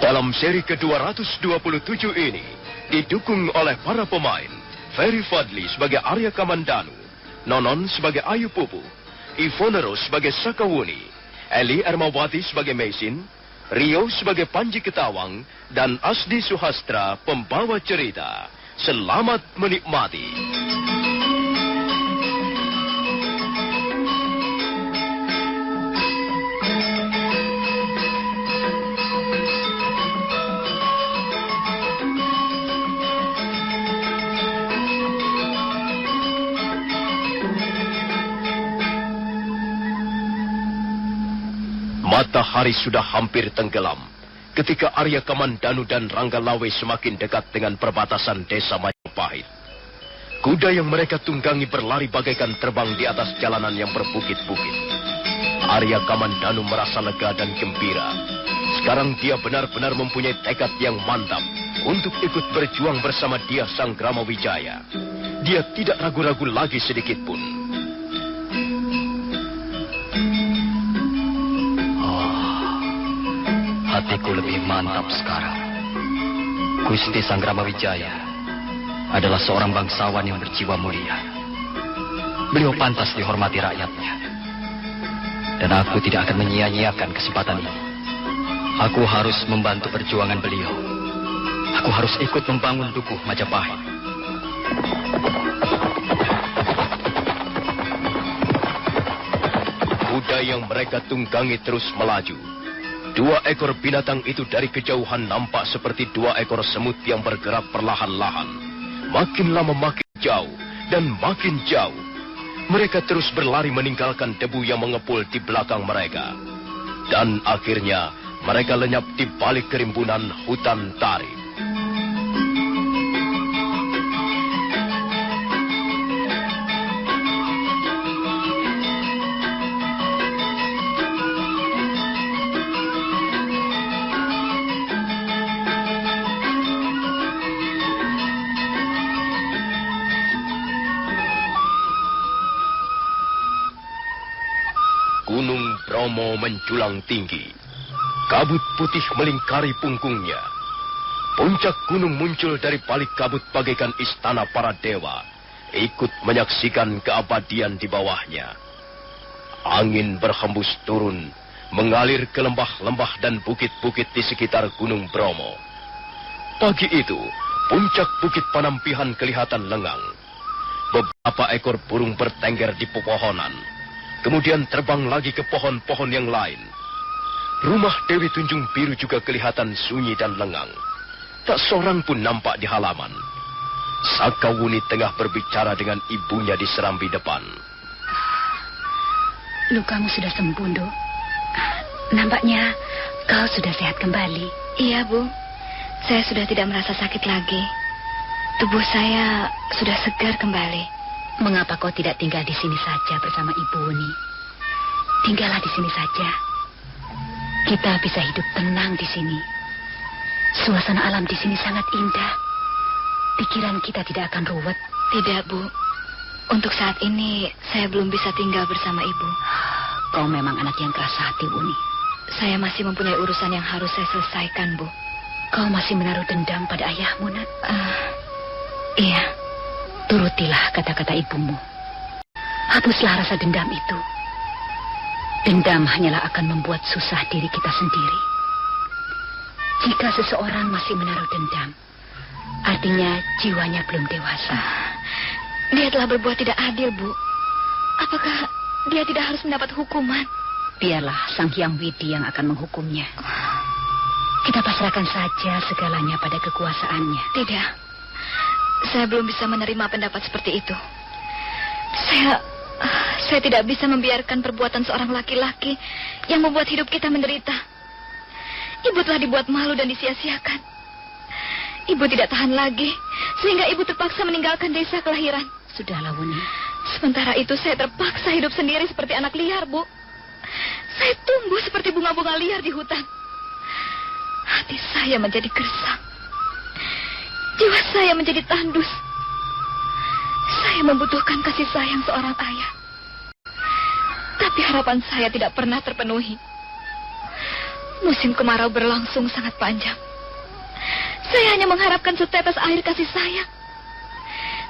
Dalam seri ke-227 ini, didukung oleh para pemain, Ferry Fadli sebagai Arya Kamandanu, Nonon sebagai Ayu Pupu, Ivone Rose sebagai Sakawuni, Eli Ermawati sebagai Mesin, Rio sebagai Panji Ketawang, dan Asdi Suhastra pembawa cerita. Selamat menikmati. Matahari sudah hampir tenggelam ketika Arya Kamandanu dan Ranggalawe semakin dekat dengan perbatasan desa Majapahit. Kuda yang mereka tunggangi berlari bagaikan terbang di atas jalanan yang berbukit-bukit. Arya Kamandanu merasa lega dan gembira. Sekarang dia benar-benar mempunyai tekad yang mantap untuk ikut berjuang bersama dia Sang Gramawijaya. Dia tidak ragu-ragu lagi sedikit pun. Hatiku lebih mantap sekarang. Gusti Sang Gramawijaya adalah seorang bangsawan yang berjiwa mulia. Beliau pantas dihormati rakyatnya. Dan aku tidak akan menyia-nyiakan kesempatan ini. Aku harus membantu perjuangan beliau. Aku harus ikut membangun dukuh Majapahit. Kuda yang mereka tunggangi terus melaju. Dua ekor binatang itu dari kejauhan nampak seperti dua ekor semut yang bergerak perlahan-lahan. Makin lama makin jauh dan makin jauh. Mereka terus berlari meninggalkan debu yang mengepul di belakang mereka. Dan akhirnya mereka lenyap di balik kerimbunan hutan tarik. Gunung Bromo menjulang tinggi. Kabut putih melingkari punggungnya. Puncak gunung muncul dari balik kabut bagaikan istana para dewa, ikut menyaksikan keabadian di bawahnya. Angin berhembus turun, mengalir ke lembah-lembah dan bukit-bukit di sekitar Gunung Bromo. Pagi itu, puncak Bukit Panampihan kelihatan lengang. Beberapa ekor burung bertengger di pepohonan, kemudian terbang lagi ke pohon-pohon yang lain. Rumah Dewi Tunjung Biru juga kelihatan sunyi dan lengang. Tak seorang pun nampak di halaman. Sakawuni tengah berbicara dengan ibunya di serambi depan. Lukamu sudah sembuh, Dok. Nampaknya kau sudah sehat kembali. Iya, Bu. Saya sudah tidak merasa sakit lagi. Tubuh saya sudah segar kembali. Mengapa kau tidak tinggal di sini saja bersama Ibu Uni? Tinggallah di sini saja. Kita bisa hidup tenang di sini. Suasana alam di sini sangat indah. Pikiran kita tidak akan ruwet. Tidak, Bu. Untuk saat ini, saya belum bisa tinggal bersama Ibu. Kau memang anak yang keras hati, Uni. Saya masih mempunyai urusan yang harus saya selesaikan, Bu. Kau masih menaruh dendam pada ayahmu, Nat? Iya. Turutilah kata-kata ibumu. Hapuslah rasa dendam itu. Dendam hanyalah akan membuat susah diri kita sendiri. Jika seseorang masih menaruh dendam, artinya jiwanya belum dewasa. Dia telah berbuat tidak adil, Bu. Apakah dia tidak harus mendapat hukuman? Biarlah Sang Hyang Widi yang akan menghukumnya. Kita pasrahkan saja segalanya pada kekuasaannya. Tidak. Saya belum bisa menerima pendapat seperti itu. Saya tidak bisa membiarkan perbuatan seorang laki-laki yang membuat hidup kita menderita. Ibu telah dibuat malu dan disia-siakan. Ibu tidak tahan lagi, sehingga ibu terpaksa meninggalkan desa kelahiran. Sudahlah, Wuni. Sementara itu saya terpaksa hidup sendiri seperti anak liar, Bu. Saya tumbuh seperti bunga-bunga liar di hutan. Hati saya menjadi gersang. Jiwa saya menjadi tandus. Saya membutuhkan kasih sayang seorang ayah. Tapi harapan saya tidak pernah terpenuhi. Musim kemarau berlangsung sangat panjang. Saya hanya mengharapkan setetes air kasih sayang.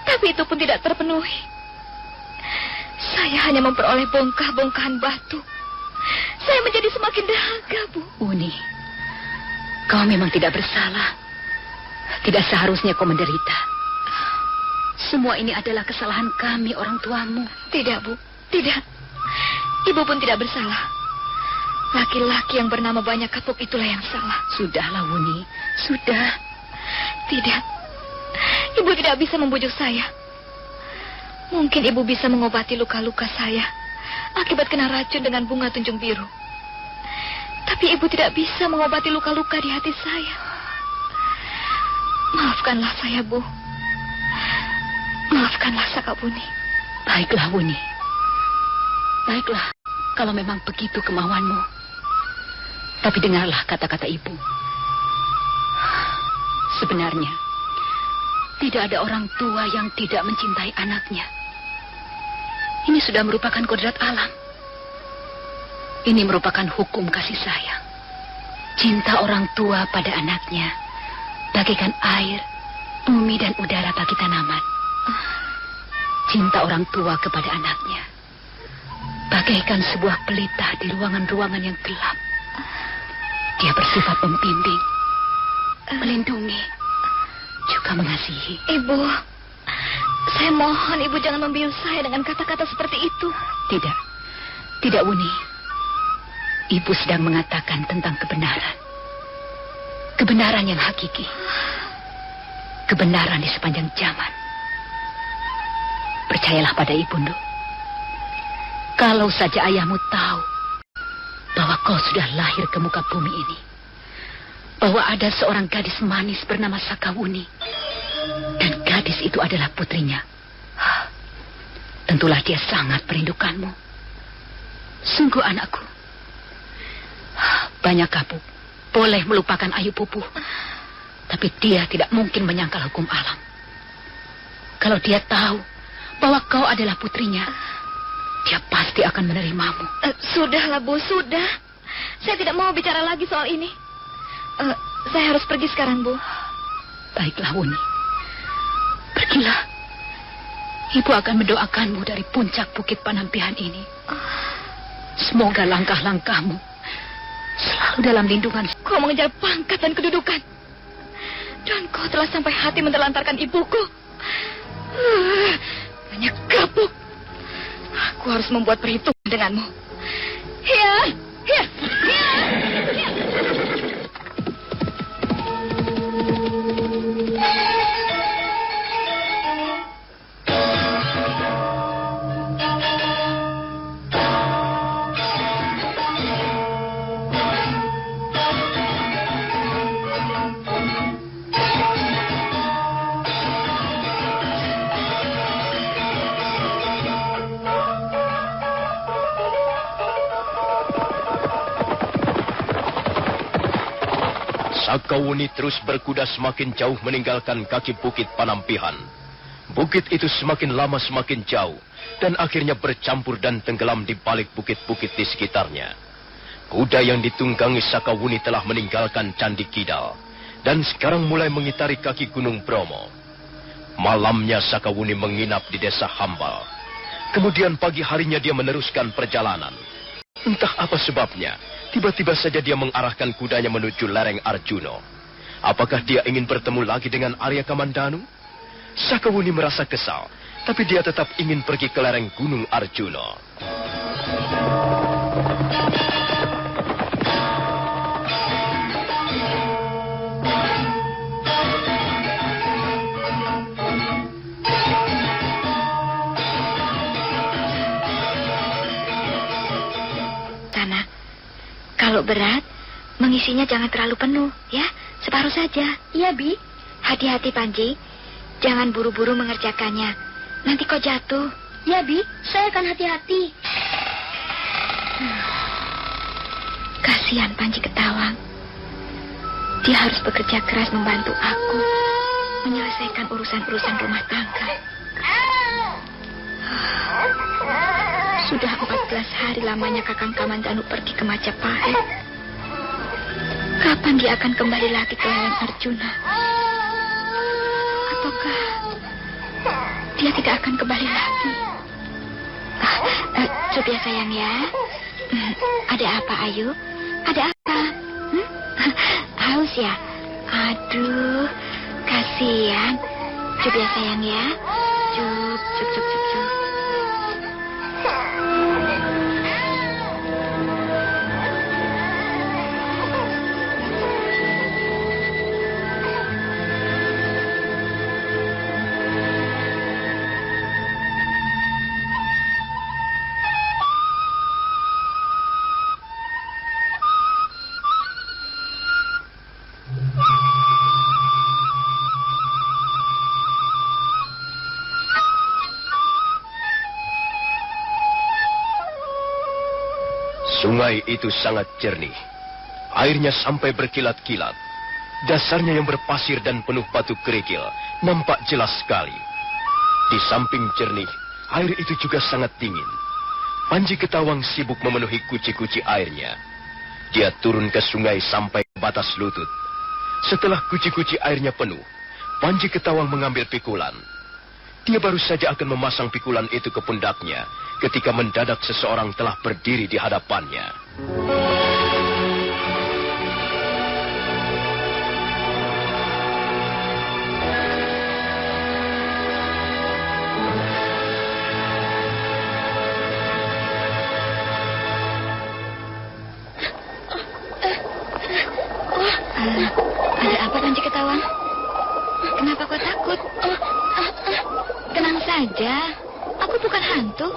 Tapi itu pun tidak terpenuhi. Saya hanya memperoleh bongkah-bongkahan batu. Saya menjadi semakin dahaga, Bu. Uni, kau memang tidak bersalah. Tidak seharusnya kau menderita. Semua ini adalah kesalahan kami, orang tuamu. Tidak, Bu. Tidak. Ibu pun tidak bersalah. Laki-laki yang bernama Banyak Kapuk itulah yang salah. Sudahlah, Wuni. Sudah. Tidak. Ibu tidak bisa membujuk saya. Mungkin ibu bisa mengobati luka-luka saya akibat kena racun dengan bunga tunjung biru. Tapi ibu tidak bisa mengobati luka-luka di hati saya. Maafkanlah saya, Bu. Maafkanlah Sakabuni. Baiklah, Wuni. Baiklah, kalau memang begitu kemauanmu. Tapi dengarlah kata-kata ibu. Sebenarnya, tidak ada orang tua yang tidak mencintai anaknya. Ini sudah merupakan kodrat alam. Ini merupakan hukum kasih sayang. Cinta orang tua pada anaknya bagaikan air, bumi dan udara bagi tanaman. Cinta orang tua kepada anaknya bagaikan sebuah pelita di ruangan-ruangan yang gelap. Dia bersifat membimbing, melindungi, juga mengasihi. Ibu, saya mohon ibu jangan membius saya dengan kata-kata seperti itu. Tidak, tidak, Wuni. Ibu sedang mengatakan tentang kebenaran. Kebenaran yang hakiki. Kebenaran di sepanjang zaman. Percayalah pada ibu, Nduk. Kalau saja ayahmu tahu bahwa kau sudah lahir ke muka bumi ini, bahwa ada seorang gadis manis bernama Sakawuni, dan gadis itu adalah putrinya, tentulah dia sangat merindukanmu. Sungguh anakku, Banyak Kapuk boleh melupakan Ayu Pupuh, tapi dia tidak mungkin menyangkal hukum alam. Kalau dia tahu bahwa kau adalah putrinya, dia pasti akan menerimamu. Sudahlah, Bu, sudah. Saya tidak mau bicara lagi soal ini. Saya harus pergi sekarang, Bu. Baiklah, Wuni. Pergilah. Ibu akan mendoakanmu dari puncak Bukit Panampihan ini. Semoga langkah-langkahmu selalu dalam lindungan. Kau mengejar pangkat dan kedudukan. Dan kau telah sampai hati menelantarkan ibuku. Banyak gabuk. Aku harus membuat perhitungan denganmu. Ya, ya, ya, ya. Sakawuni terus berkuda semakin jauh meninggalkan kaki Bukit Panampihan. Bukit itu semakin lama semakin jauh dan akhirnya bercampur dan tenggelam di balik bukit-bukit di sekitarnya. Kuda yang ditunggangi Sakawuni telah meninggalkan Candi Kidal dan sekarang mulai mengitari kaki Gunung Bromo. Malamnya Sakawuni menginap di desa Hambal. Kemudian pagi harinya dia meneruskan perjalanan. Entah apa sebabnya, tiba-tiba saja dia mengarahkan kudanya menuju lereng Arjuno. Apakah dia ingin bertemu lagi dengan Arya Kamandanu? Sakawuni merasa kesal, tapi dia tetap ingin pergi ke lereng Gunung Arjuno. Kalau berat, mengisinya jangan terlalu penuh, ya. Separuh saja. Iya, Bi. Hati-hati, Panji. Jangan buru-buru mengerjakannya. Nanti kau jatuh. Ya, Bi. Saya akan hati-hati. Kasihan Panji Ketawang. Dia harus bekerja keras membantu aku menyelesaikan urusan-urusan rumah tangga. Sudah 14 hari lamanya Kakang Kamandanu pergi ke Majapahit. Kapan dia akan kembali lagi ke lereng Arjuna? Ataukah dia tidak akan kembali lagi? Cup ya sayang ya. Ada apa Ayu? Ada apa? Haus ya? Aduh, kasihan. Cup ya sayang ya. Cup. Sungai itu sangat jernih. Airnya sampai berkilat-kilat. Dasarnya yang berpasir dan penuh batu kerikil nampak jelas sekali. Di samping jernih, air itu juga sangat dingin. Panji Ketawang sibuk memenuhi kuci-kuci airnya. Dia turun ke sungai sampai batas lutut. Setelah kuci-kuci airnya penuh, Panji Ketawang mengambil pikulan. Dia baru saja akan memasang pikulan itu ke pundaknya ketika mendadak seseorang telah berdiri di hadapannya. Ada apa Panji Ketawang? Kenapa kau takut? Tenang saja, aku bukan hantu.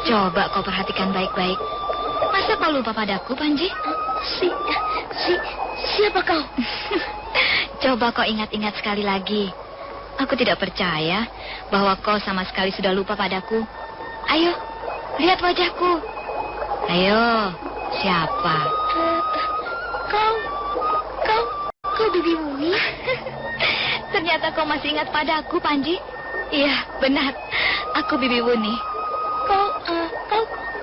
Coba kau perhatikan baik-baik. Masa kau lupa padaku, Panji? Siapa kau? Coba kau ingat-ingat sekali lagi. Aku tidak percaya bahwa kau sama sekali sudah lupa padaku. Ayo, lihat wajahku. Ayo, siapa? Kau Bibi Wuni? Ternyata kau masih ingat padaku, Panji. Iya, benar. Aku Bibi Wuni. Kau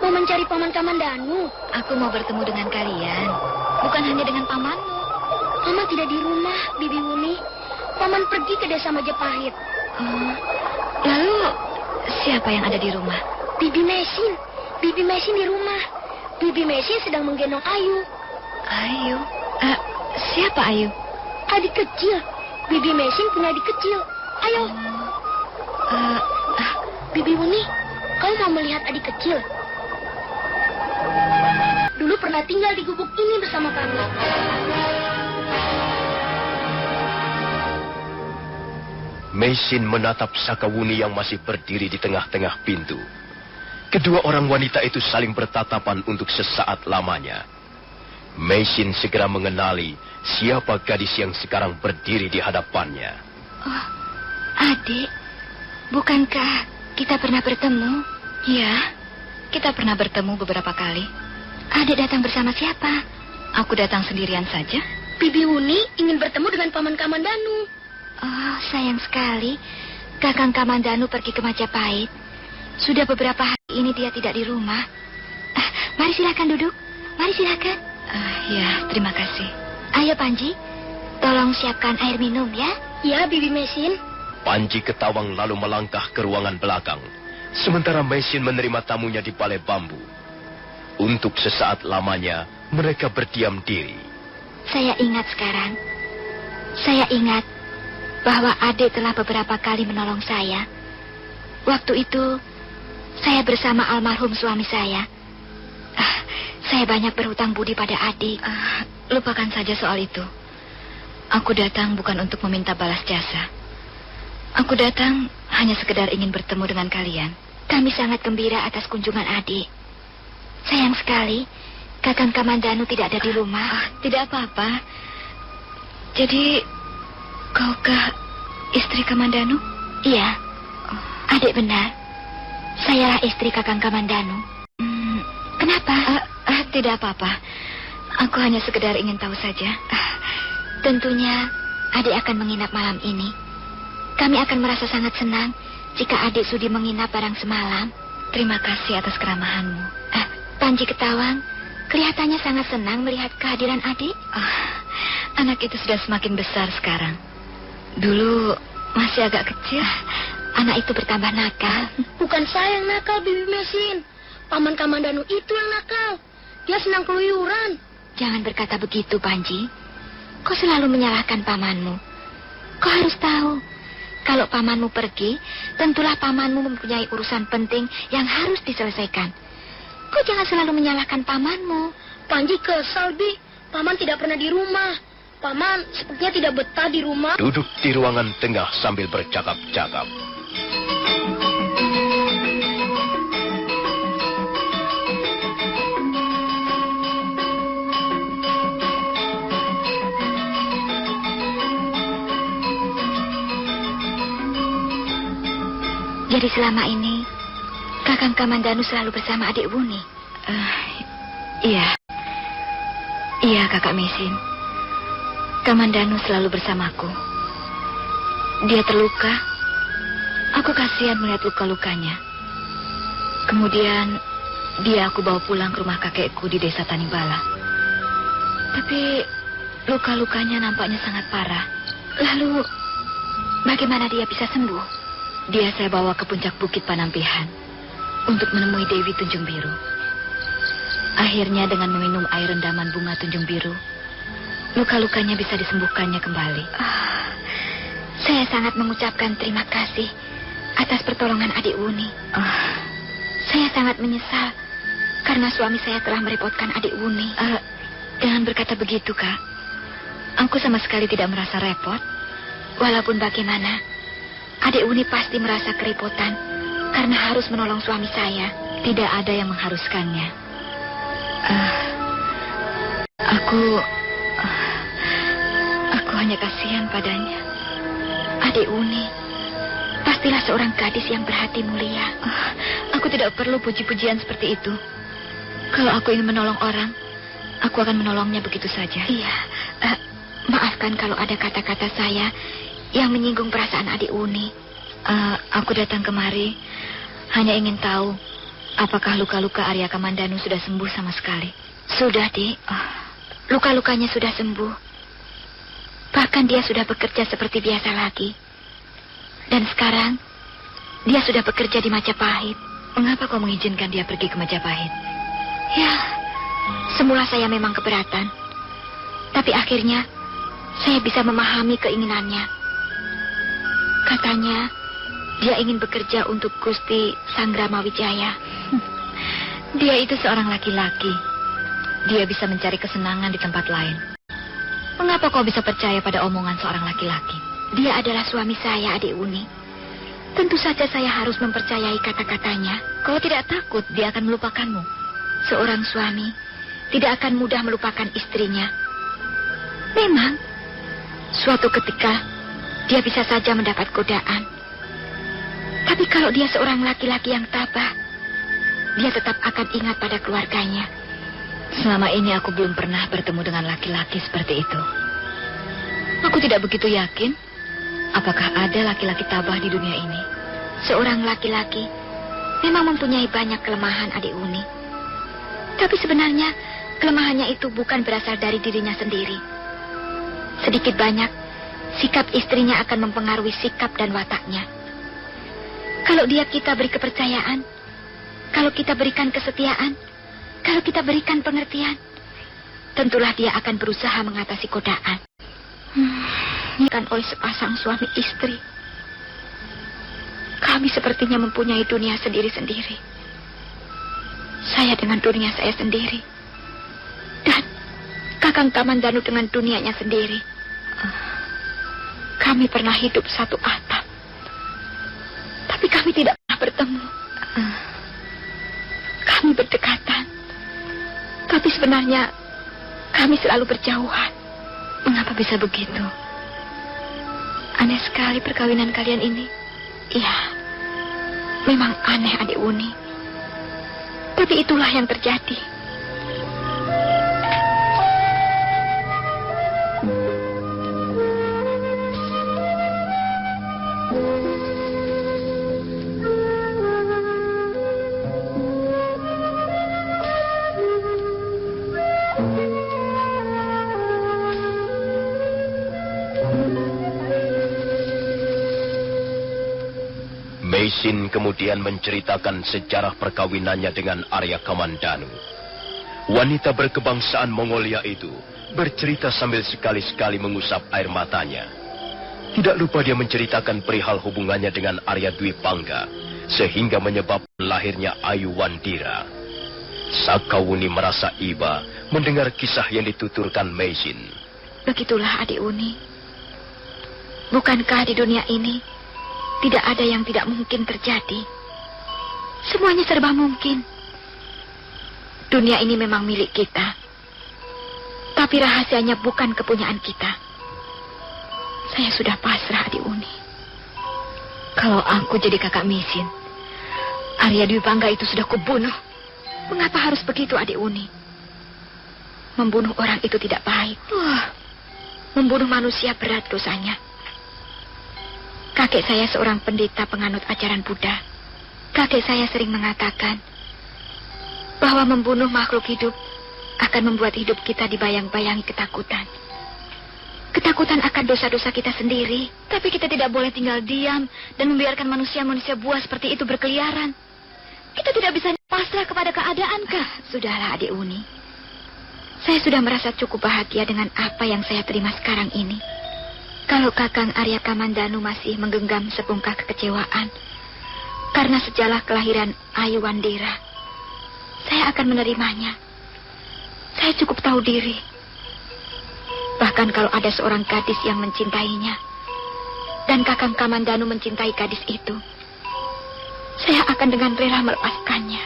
Mau mencari Paman Kamandanu? Aku mau bertemu dengan kalian. Bukan hanya dengan pamanmu. Paman tidak di rumah, Bibi Wuni. Paman pergi ke desa Majapahit. Oh, lalu siapa yang ada di rumah? Bibi Mesin. Bibi Mesin di rumah. Bibi Mesin sedang menggendong Ayu. Ayu? Siapa Ayu? Adik kecil. Bibi Mesin punya adik kecil. Ayo. Bibi Wuni, kau mau melihat adik kecil? Dulu pernah tinggal di gubuk ini bersama kami. Mesin menatap Sakawuni yang masih berdiri di tengah-tengah pintu. Kedua orang wanita itu saling bertatapan untuk sesaat lamanya. Mesin segera mengenali siapa gadis yang sekarang berdiri di hadapannya. Oh, adik, bukankah kita pernah bertemu? Ya, kita pernah bertemu beberapa kali. Adik datang bersama siapa? Aku datang sendirian saja. Bibi Wuni ingin bertemu dengan Paman Kamandanu. Oh, sayang sekali. Kakang Kamandanu pergi ke Majapahit. Sudah beberapa hari ini dia tidak di rumah. Mari silakan duduk. Mari silakan. Ya, terima kasih. Ayo Panji, tolong siapkan air minum ya. Ya, Bibi Mesin. Panji Ketawang lalu melangkah ke ruangan belakang. Sementara Mesin menerima tamunya di balai bambu. Untuk sesaat lamanya, mereka berdiam diri. Saya ingat sekarang. Saya ingat bahwa adik telah beberapa kali menolong saya. Waktu itu, saya bersama almarhum suami saya. Saya banyak berhutang budi pada adik. Lupakan saja soal itu. Aku datang bukan untuk meminta balas jasa. Aku datang hanya sekedar ingin bertemu dengan kalian. Kami sangat gembira atas kunjungan adik. Sayang sekali, Kakang Kamandanu tidak ada di rumah. Tidak apa-apa. Jadi, kaukah istri Kamandanu? Iya. Adik benar. Sayalah istri Kakang Kamandanu. Kenapa? Tidak apa-apa. Aku hanya sekedar ingin tahu saja. Tentunya adik akan menginap malam ini. Kami akan merasa sangat senang jika adik sudi menginap barang semalam. Terima kasih atas keramahanmu. Panji Ketawang, kelihatannya sangat senang melihat kehadiran adik. Anak itu sudah semakin besar sekarang. Dulu masih agak kecil. Anak itu bertambah nakal. Bukan saya yang nakal, Bibi Mesin. Paman Kamandanu itu yang nakal. Dia senang keluyuran. Jangan berkata begitu, Panji. Kau selalu menyalahkan pamanmu. Kau harus tahu, kalau pamanmu pergi, tentulah pamanmu mempunyai urusan penting yang harus diselesaikan. Kau jangan selalu menyalahkan pamanmu. Panji kesal, Bi. Paman tidak pernah di rumah. Paman sepertinya tidak betah di rumah. Duduk di ruangan tengah sambil bercakap-cakap. Jadi selama ini, Kakang Kamandanu selalu bersama adik Wuni? Iya. Iya, Kakak Mesin. Kamandanu selalu bersamaku. Dia terluka. Aku kasihan melihat luka-lukanya. Kemudian, dia aku bawa pulang ke rumah kakekku di desa Tanibala. Tapi, luka-lukanya nampaknya sangat parah. Lalu, bagaimana dia bisa sembuh? Dia saya bawa ke puncak bukit Panampihan untuk menemui Dewi Tunjung Biru. Akhirnya dengan meminum air rendaman bunga Tunjung Biru, luka-lukanya bisa disembuhkannya kembali. Saya sangat mengucapkan terima kasih atas pertolongan adik Wuni. Saya sangat menyesal karena suami saya telah merepotkan adik Wuni. Jangan berkata begitu, Kak. Aku sama sekali tidak merasa repot. Walaupun bagaimana, adik Wuni pasti merasa kerepotan karena harus menolong suami saya. Tidak ada yang mengharuskannya. Aku hanya kasihan padanya. Adik Wuni pastilah seorang gadis yang berhati mulia. Aku tidak perlu puji-pujian seperti itu. Kalau aku ingin menolong orang, aku akan menolongnya begitu saja. Iya. Maafkan kalau ada kata-kata saya yang menyinggung perasaan adik Wuni. Aku datang kemari hanya ingin tahu Apakah luka-luka Arya Kamandanu sudah sembuh sama sekali? Sudah, Dik. Luka-lukanya sudah sembuh. Bahkan dia sudah bekerja seperti biasa lagi. Dan sekarang, dia sudah bekerja di Majapahit. Mengapa kau mengizinkan dia pergi ke Majapahit? Ya, semula saya memang keberatan. Tapi akhirnya, saya bisa memahami keinginannya. Katanya, dia ingin bekerja untuk Gusti Sanggrama Wijaya. Dia itu seorang laki-laki. Dia bisa mencari kesenangan di tempat lain. Mengapa kau bisa percaya pada omongan seorang laki-laki? Dia adalah suami saya, Adik Uni. Tentu saja saya harus mempercayai kata-katanya. Kau tidak takut dia akan melupakanmu? Seorang suami tidak akan mudah melupakan istrinya. Memang, suatu ketika dia bisa saja mendapat godaan. Tapi kalau dia seorang laki-laki yang tabah, dia tetap akan ingat pada keluarganya. Selama ini aku belum pernah bertemu dengan laki-laki seperti itu. Aku tidak begitu yakin apakah ada laki-laki tabah di dunia ini. Seorang laki-laki memang mempunyai banyak kelemahan, Adik Uni. Tapi sebenarnya kelemahannya itu bukan berasal dari dirinya sendiri. Sedikit banyak, sikap istrinya akan mempengaruhi sikap dan wataknya. Kalau dia kita beri kepercayaan, kalau kita berikan kesetiaan, kalau kita berikan pengertian, tentulah dia akan berusaha mengatasi godaan. Bukan oleh sepasang suami istri. Kami sepertinya mempunyai dunia sendiri-sendiri. Saya dengan dunia saya sendiri. Dan Kakang Kamandanu dengan dunianya sendiri. Kami pernah hidup satu atap. Tapi kami tidak pernah bertemu. Kami berdekatan. Tapi sebenarnya kami selalu berjauhan. Mengapa bisa begitu? Aneh sekali perkawinan kalian ini. Iya, memang aneh, Adik Uni. Tapi itulah yang terjadi. Meisin kemudian menceritakan sejarah perkawinannya dengan Arya Kamandanu. Wanita berkebangsaan Mongolia itu bercerita sambil sekali-sekali mengusap air matanya. Tidak lupa dia menceritakan perihal hubungannya dengan Arya Dwi Pangga, sehingga menyebabkan lahirnya Ayu Wandira. Sakawuni merasa iba mendengar kisah yang dituturkan Meisin. Begitulah, Adik Uni. Bukankah di dunia ini tidak ada yang tidak mungkin terjadi? Semuanya serba mungkin. Dunia ini memang milik kita. Tapi rahasianya bukan kepunyaan kita. Saya sudah pasrah, Adik Uni. Kalau aku jadi kakak Meisin, Arya Dwi Pangga itu sudah kubunuh. Mengapa harus begitu, Adik Uni? Membunuh orang itu tidak baik. Membunuh manusia berat dosanya. Kakek saya seorang pendeta penganut ajaran Buddha. Kakek saya sering mengatakan bahwa membunuh makhluk hidup akan membuat hidup kita dibayang-bayangi ketakutan. Ketakutan akan dosa-dosa kita sendiri. Tapi kita tidak boleh tinggal diam dan membiarkan manusia-manusia buas seperti itu berkeliaran. Kita tidak bisa pasrah kepada keadaan, Kak. Sudahlah, Adik Uni. Saya sudah merasa cukup bahagia dengan apa yang saya terima sekarang ini. Kalau Kakang Arya Kamandanu masih menggenggam sebungkah kekecewaan karena sejarah kelahiran Ayu Wandira, saya akan menerimanya. Saya cukup tahu diri. Bahkan kalau ada seorang gadis yang mencintainya dan Kakang Kamandanu mencintai gadis itu, saya akan dengan rela melepaskannya.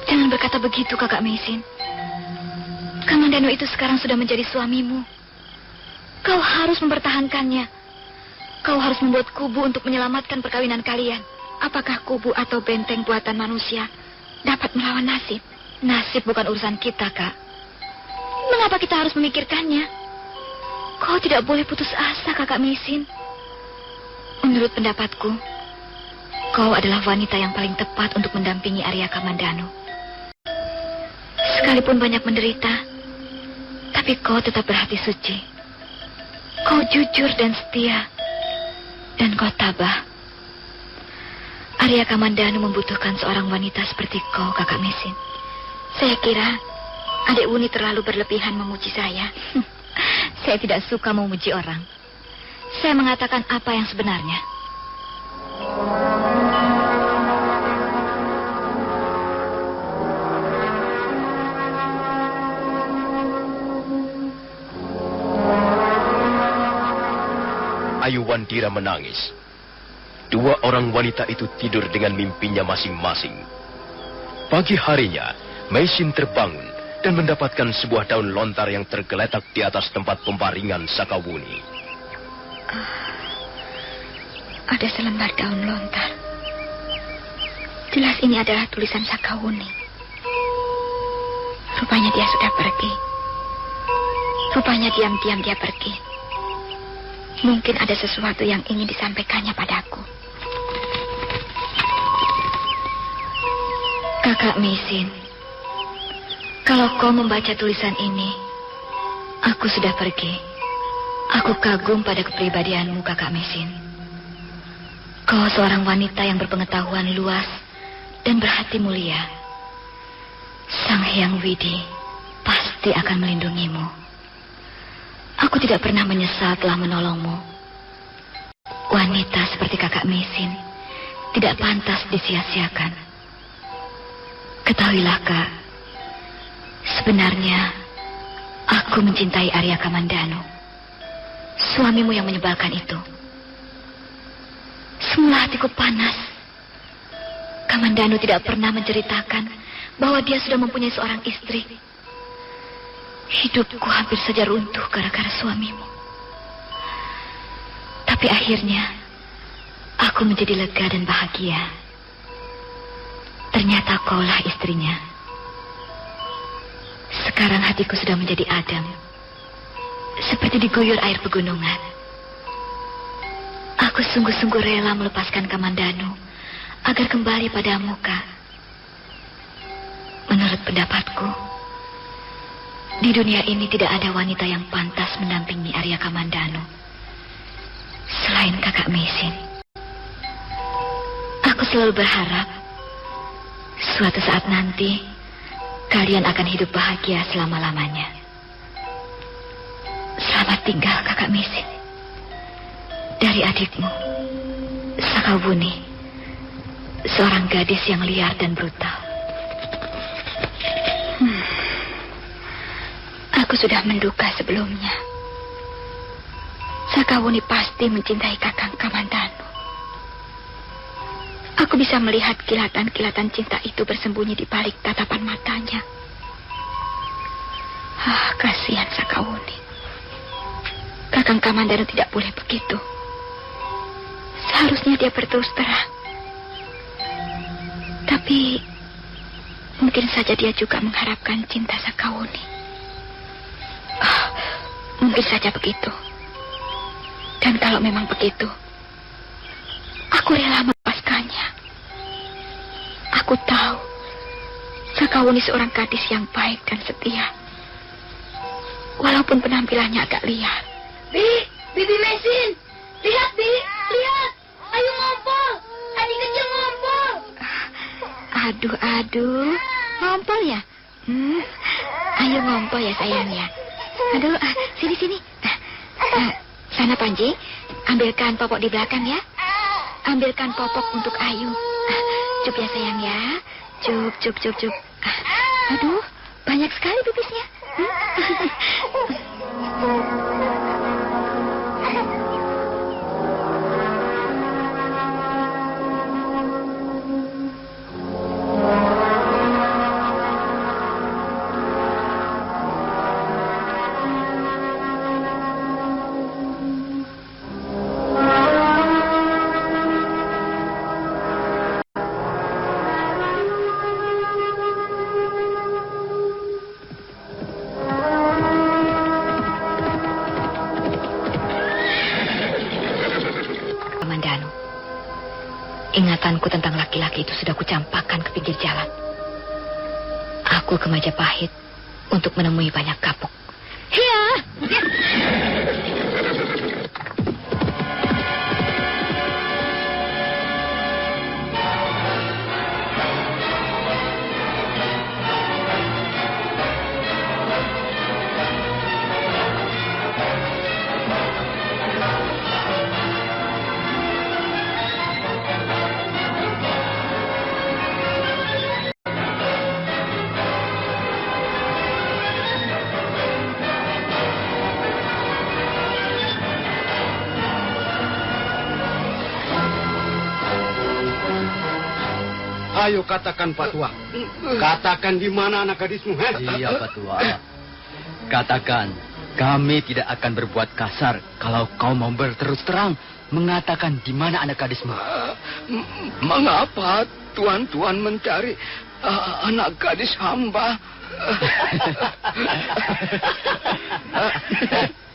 Jangan berkata begitu, Kakak Meisin. Kamandanu itu sekarang sudah menjadi suamimu. Kau harus mempertahankannya. Kau harus membuat kubu untuk menyelamatkan perkawinan kalian. Apakah kubu atau benteng buatan manusia dapat melawan nasib? Nasib bukan urusan kita, Kak. Mengapa kita harus memikirkannya? Kau tidak boleh putus asa, Kakak Meisin. Menurut pendapatku, Kau adalah wanita yang paling tepat untuk mendampingi Arya Kamandanu. Sekalipun banyak menderita, tapi kau tetap berhati suci. Kau jujur dan setia, dan kau tabah. Arya Kamandanu membutuhkan seorang wanita seperti kau, Kakak Mesin. Saya kira adik Wuni terlalu berlebihan memuji saya. Saya tidak suka memuji orang. Saya mengatakan apa yang sebenarnya. Ayu Wandira menangis. Dua orang wanita itu tidur dengan mimpinya masing-masing. Pagi harinya, Mesin terbangun dan mendapatkan sebuah daun lontar yang tergeletak di atas tempat pembaringan Sakawuni. Ada selembar daun lontar. Jelas ini adalah tulisan Sakawuni. Rupanya dia sudah pergi. Rupanya diam-diam dia pergi. Mungkin ada sesuatu yang ingin disampaikannya padaku. Kakak Mesin, kalau kau membaca tulisan ini, aku sudah pergi. Aku kagum pada kepribadianmu, Kakak Mesin. Kau seorang wanita yang berpengetahuan luas dan berhati mulia. Sang Hyang Widi pasti akan melindungimu. Aku tidak pernah menyesal telah menolongmu. Wanita seperti Kakak Mesin tidak pantas disia-siakan. Ketahuilah, Kak, sebenarnya aku mencintai Arya Kamandanu. Suamimu yang menyebalkan itu. Semula hatiku panas. Kamandanu tidak pernah menceritakan bahwa dia sudah mempunyai seorang istri. Hidupku hampir saja runtuh gara-gara suamimu. Tapi akhirnya aku menjadi lega dan bahagia. Ternyata kaulah istrinya. Sekarang hatiku sudah menjadi adem, seperti diguyur air pegunungan. Aku sungguh-sungguh rela melepaskan Kamandanu agar kembali padamu, Kak. Menurut pendapatku, di dunia ini tidak ada wanita yang pantas mendampingi Arya Kamandanu selain Kakak Mesin. Aku selalu berharap suatu saat nanti kalian akan hidup bahagia selama-lamanya. Selamat tinggal, Kakak Mesin. Dari adikmu, Sakawuni, seorang gadis yang liar dan brutal. Aku sudah menduga sebelumnya. Sakawuni pasti mencintai Kakang Kamandanu. Aku bisa melihat kilatan-kilatan cinta itu bersembunyi di balik tatapan matanya. Kasihan Sakawuni. Kakang Kamandanu tidak boleh begitu. Seharusnya dia berterus terang. Tapi mungkin saja dia juga mengharapkan cinta Sakawuni. Mungkin saja begitu. Dan kalau memang begitu, aku rela melepaskannya. Aku tahu Sakawuni seorang gadis yang baik dan setia. Walaupun penampilannya agak liar. Bibi Mesin, lihat Bi, lihat. Ayo ngompol, adik kecil ngompol. Aduh, ngompol ya? Ayo ngompol ya sayang ya. Aduh, sini. Sana Panji, ambilkan popok di belakang ya. Ambilkan popok untuk Ayu. Cup ya sayang ya. Cup. Aduh, banyak sekali pipisnya. Ingatanku tentang laki-laki itu sudah kucampakkan ke pinggir jalan. Aku ke Majapahit untuk menemui banyak kapuk. Ya. Ayo katakan Pak Tua. Katakan di mana anak gadismu, he? Iya, Pak Tua. Katakan, kami tidak akan berbuat kasar kalau kau mau berterus terang mengatakan di mana anak gadismu. Mengapa tuan-tuan mencari anak gadis hamba?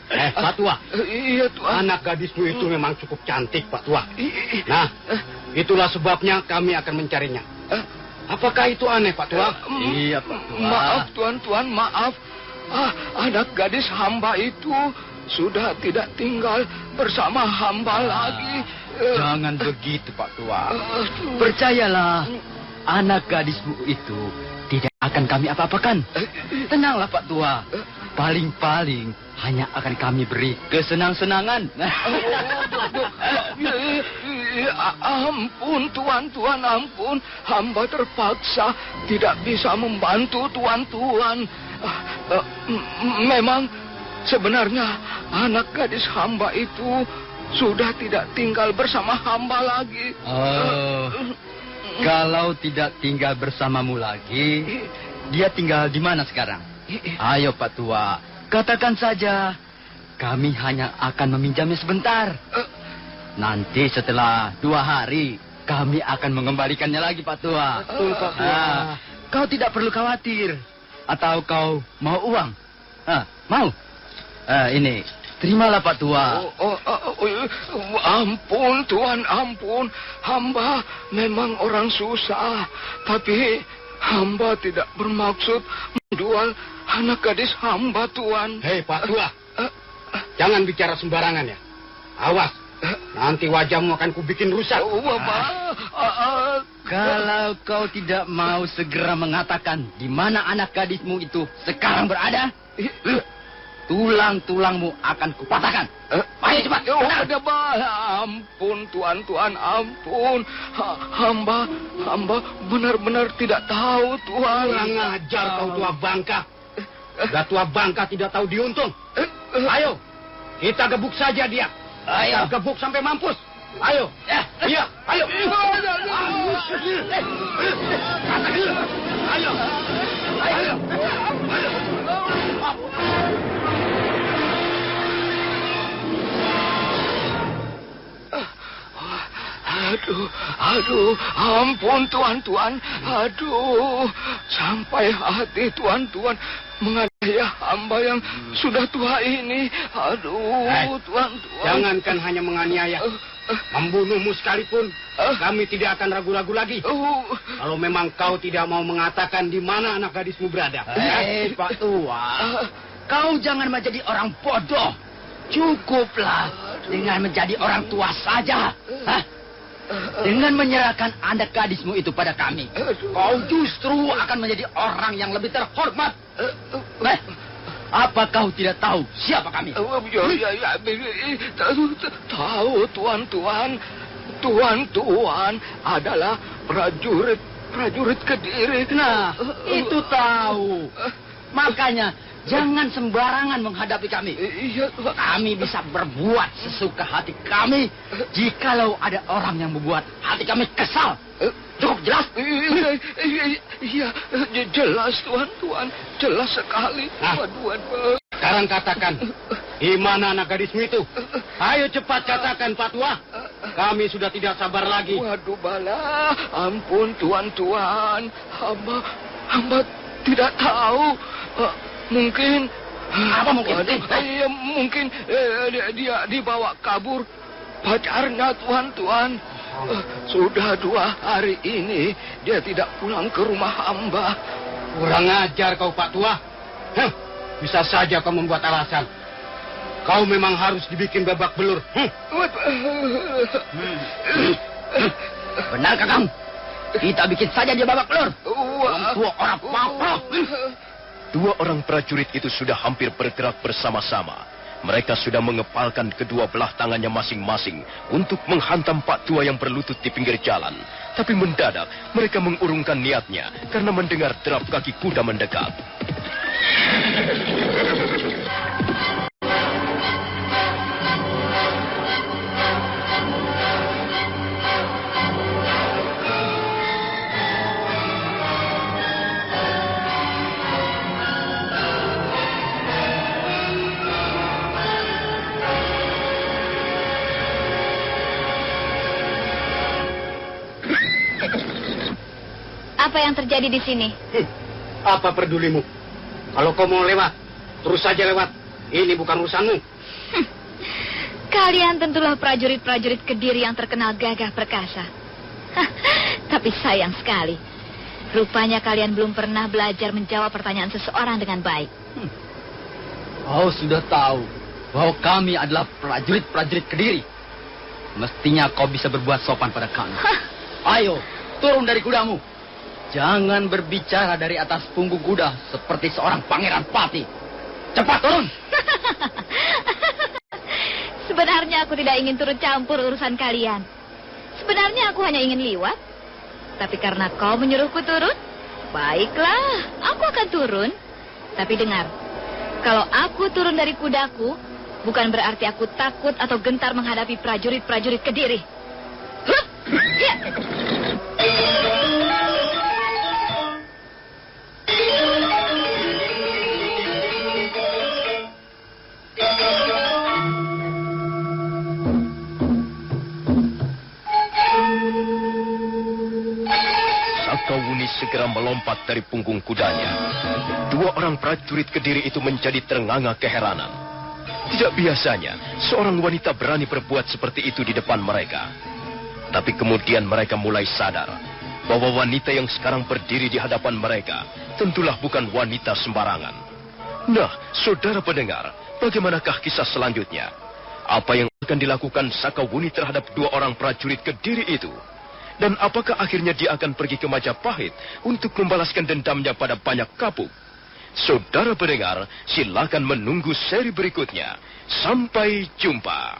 Pak Tua. Iya, Tuan. Anak gadismu itu memang cukup cantik, Pak Tua. Nah, itulah sebabnya kami akan mencarinya. Apakah itu aneh, Pak Tua? Iya, Pak Tua. Maaf, tuan-tuan, maaf. Anak gadis hamba itu sudah tidak tinggal bersama hamba lagi. Jangan begitu, Pak Tua. Percayalah, anak gadismu itu tidak akan kami apa-apakan. Tenanglah, Pak Tua. Paling-paling hanya akan kami beri kesenang-senangan. Ampun, tuan-tuan, ampun. Hamba terpaksa tidak bisa membantu tuan-tuan. Memang sebenarnya anak gadis hamba itu sudah tidak tinggal bersama hamba lagi. Oh, kalau tidak tinggal bersamamu lagi, dia tinggal di mana sekarang? Ayo, Pak Tua, katakan saja. Kami hanya akan meminjamnya sebentar. Nanti setelah 2 hari, kami akan mengembalikannya lagi, Pak Tua. Betul, Pak Tua. Kau tidak perlu khawatir. Atau kau mau uang? Mau? Ini, terimalah, Pak Tua. Ampun, Tuan, ampun. Hamba memang orang susah. Tapi hamba tidak bermaksud menjual anak gadis hamba, Tuan. Hei, Pak Tua. Jangan bicara sembarangan ya. Awas. Nanti wajahmu akan kubikin rusak. Kalau kau tidak mau segera mengatakan di mana anak gadismu itu sekarang berada, tulang-tulangmu akan kupatahkan. Ayo cepat. Ampun, tuan-tuan, ampun. Hamba benar-benar tidak tahu, Tuan. Kurang ajar kau tua bangka. Sudah tua bangka tidak tahu diuntung. Ayo, kita gebuk saja dia. Ayo, gebuk sampai mampus. Ayo. Iya, ayo. Ayo. Ayo. Aduh, ampun tuan-tuan. Aduh, sampai hati tuan-tuan menganiaya hamba yang sudah tua ini. Aduh, tuan-tuan. Jangankan hanya menganiaya, membunuhmu sekalipun, kami tidak akan ragu-ragu lagi. Kalau memang kau tidak mau mengatakan di mana anak gadismu berada. Pak Tua, kau jangan menjadi orang bodoh. Cukuplah dengan menjadi orang tua saja. Dengan menyerahkan anak gadismu itu pada kami, kau justru akan menjadi orang yang lebih terhormat. Apa kau tidak tahu siapa kami? Ya, tahu tuan-tuan. Tuan-tuan adalah prajurit Kediri. Nah, itu tahu. Makanya jangan sembarangan menghadapi kami. Kami bisa berbuat sesuka hati kami jikalau ada orang yang membuat hati kami kesal. Cukup jelas? Iya, jelas tuan-tuan. Jelas sekali. Sekarang katakan, di mana anak gadismu itu? Ayo cepat katakan, Pak Tua. Kami sudah tidak sabar lagi. Waduh bala, ampun tuan-tuan. Hamba tidak tahu. Mungkin apa mungkin? Mungkin dia dibawa kabur pacarnya tuan-tuan. Sudah 2 hari ini dia tidak pulang ke rumah hamba. Kurang ajar kau, Pak Tua. Bisa saja kau membuat alasan. Kau memang harus dibikin babak belur. Benar, Kakang? Kita bikin saja dia babak belur. Tua orang papa. 2 orang prajurit itu sudah hampir bergerak bersama-sama. Mereka sudah mengepalkan kedua belah tangannya masing-masing untuk menghantam Pak Tua yang berlutut di pinggir jalan. Tapi mendadak mereka mengurungkan niatnya karena mendengar derap kaki kuda mendekat. Apa yang terjadi di sini? Apa pedulimu? Kalau kau mau lewat, terus saja lewat. Ini bukan urusanmu. Kalian tentulah prajurit-prajurit Kediri yang terkenal gagah perkasa. Tapi sayang sekali. Rupanya kalian belum pernah belajar menjawab pertanyaan seseorang dengan baik. Kau sudah tahu bahwa kami adalah prajurit-prajurit Kediri. Mestinya kau bisa berbuat sopan pada kami. Ayo, turun dari kudamu. Jangan berbicara dari atas punggung kuda seperti seorang pangeran pati. Cepat turun. Sebenarnya aku tidak ingin turut campur urusan kalian. Sebenarnya aku hanya ingin liwat. Tapi karena kau menyuruhku turun, baiklah, aku akan turun. Tapi dengar, kalau aku turun dari kudaku, bukan berarti aku takut atau gentar menghadapi prajurit-prajurit Kediri. Ya. Sakawuni segera melompat dari punggung kudanya. 2 orang prajurit Kediri itu menjadi ternganga keheranan. Tidak biasanya seorang wanita berani berbuat seperti itu di depan mereka. Tapi kemudian mereka mulai sadar bahwa wanita yang sekarang berdiri di hadapan mereka tentulah bukan wanita sembarangan. Nah, saudara pendengar, bagaimanakah kisah selanjutnya? Apa yang akan dilakukan Sakawuni terhadap 2 orang prajurit Kediri itu? Dan apakah akhirnya dia akan pergi ke Majapahit untuk membalaskan dendamnya pada Banyak Kapuk? Saudara pendengar, silakan menunggu seri berikutnya. Sampai jumpa.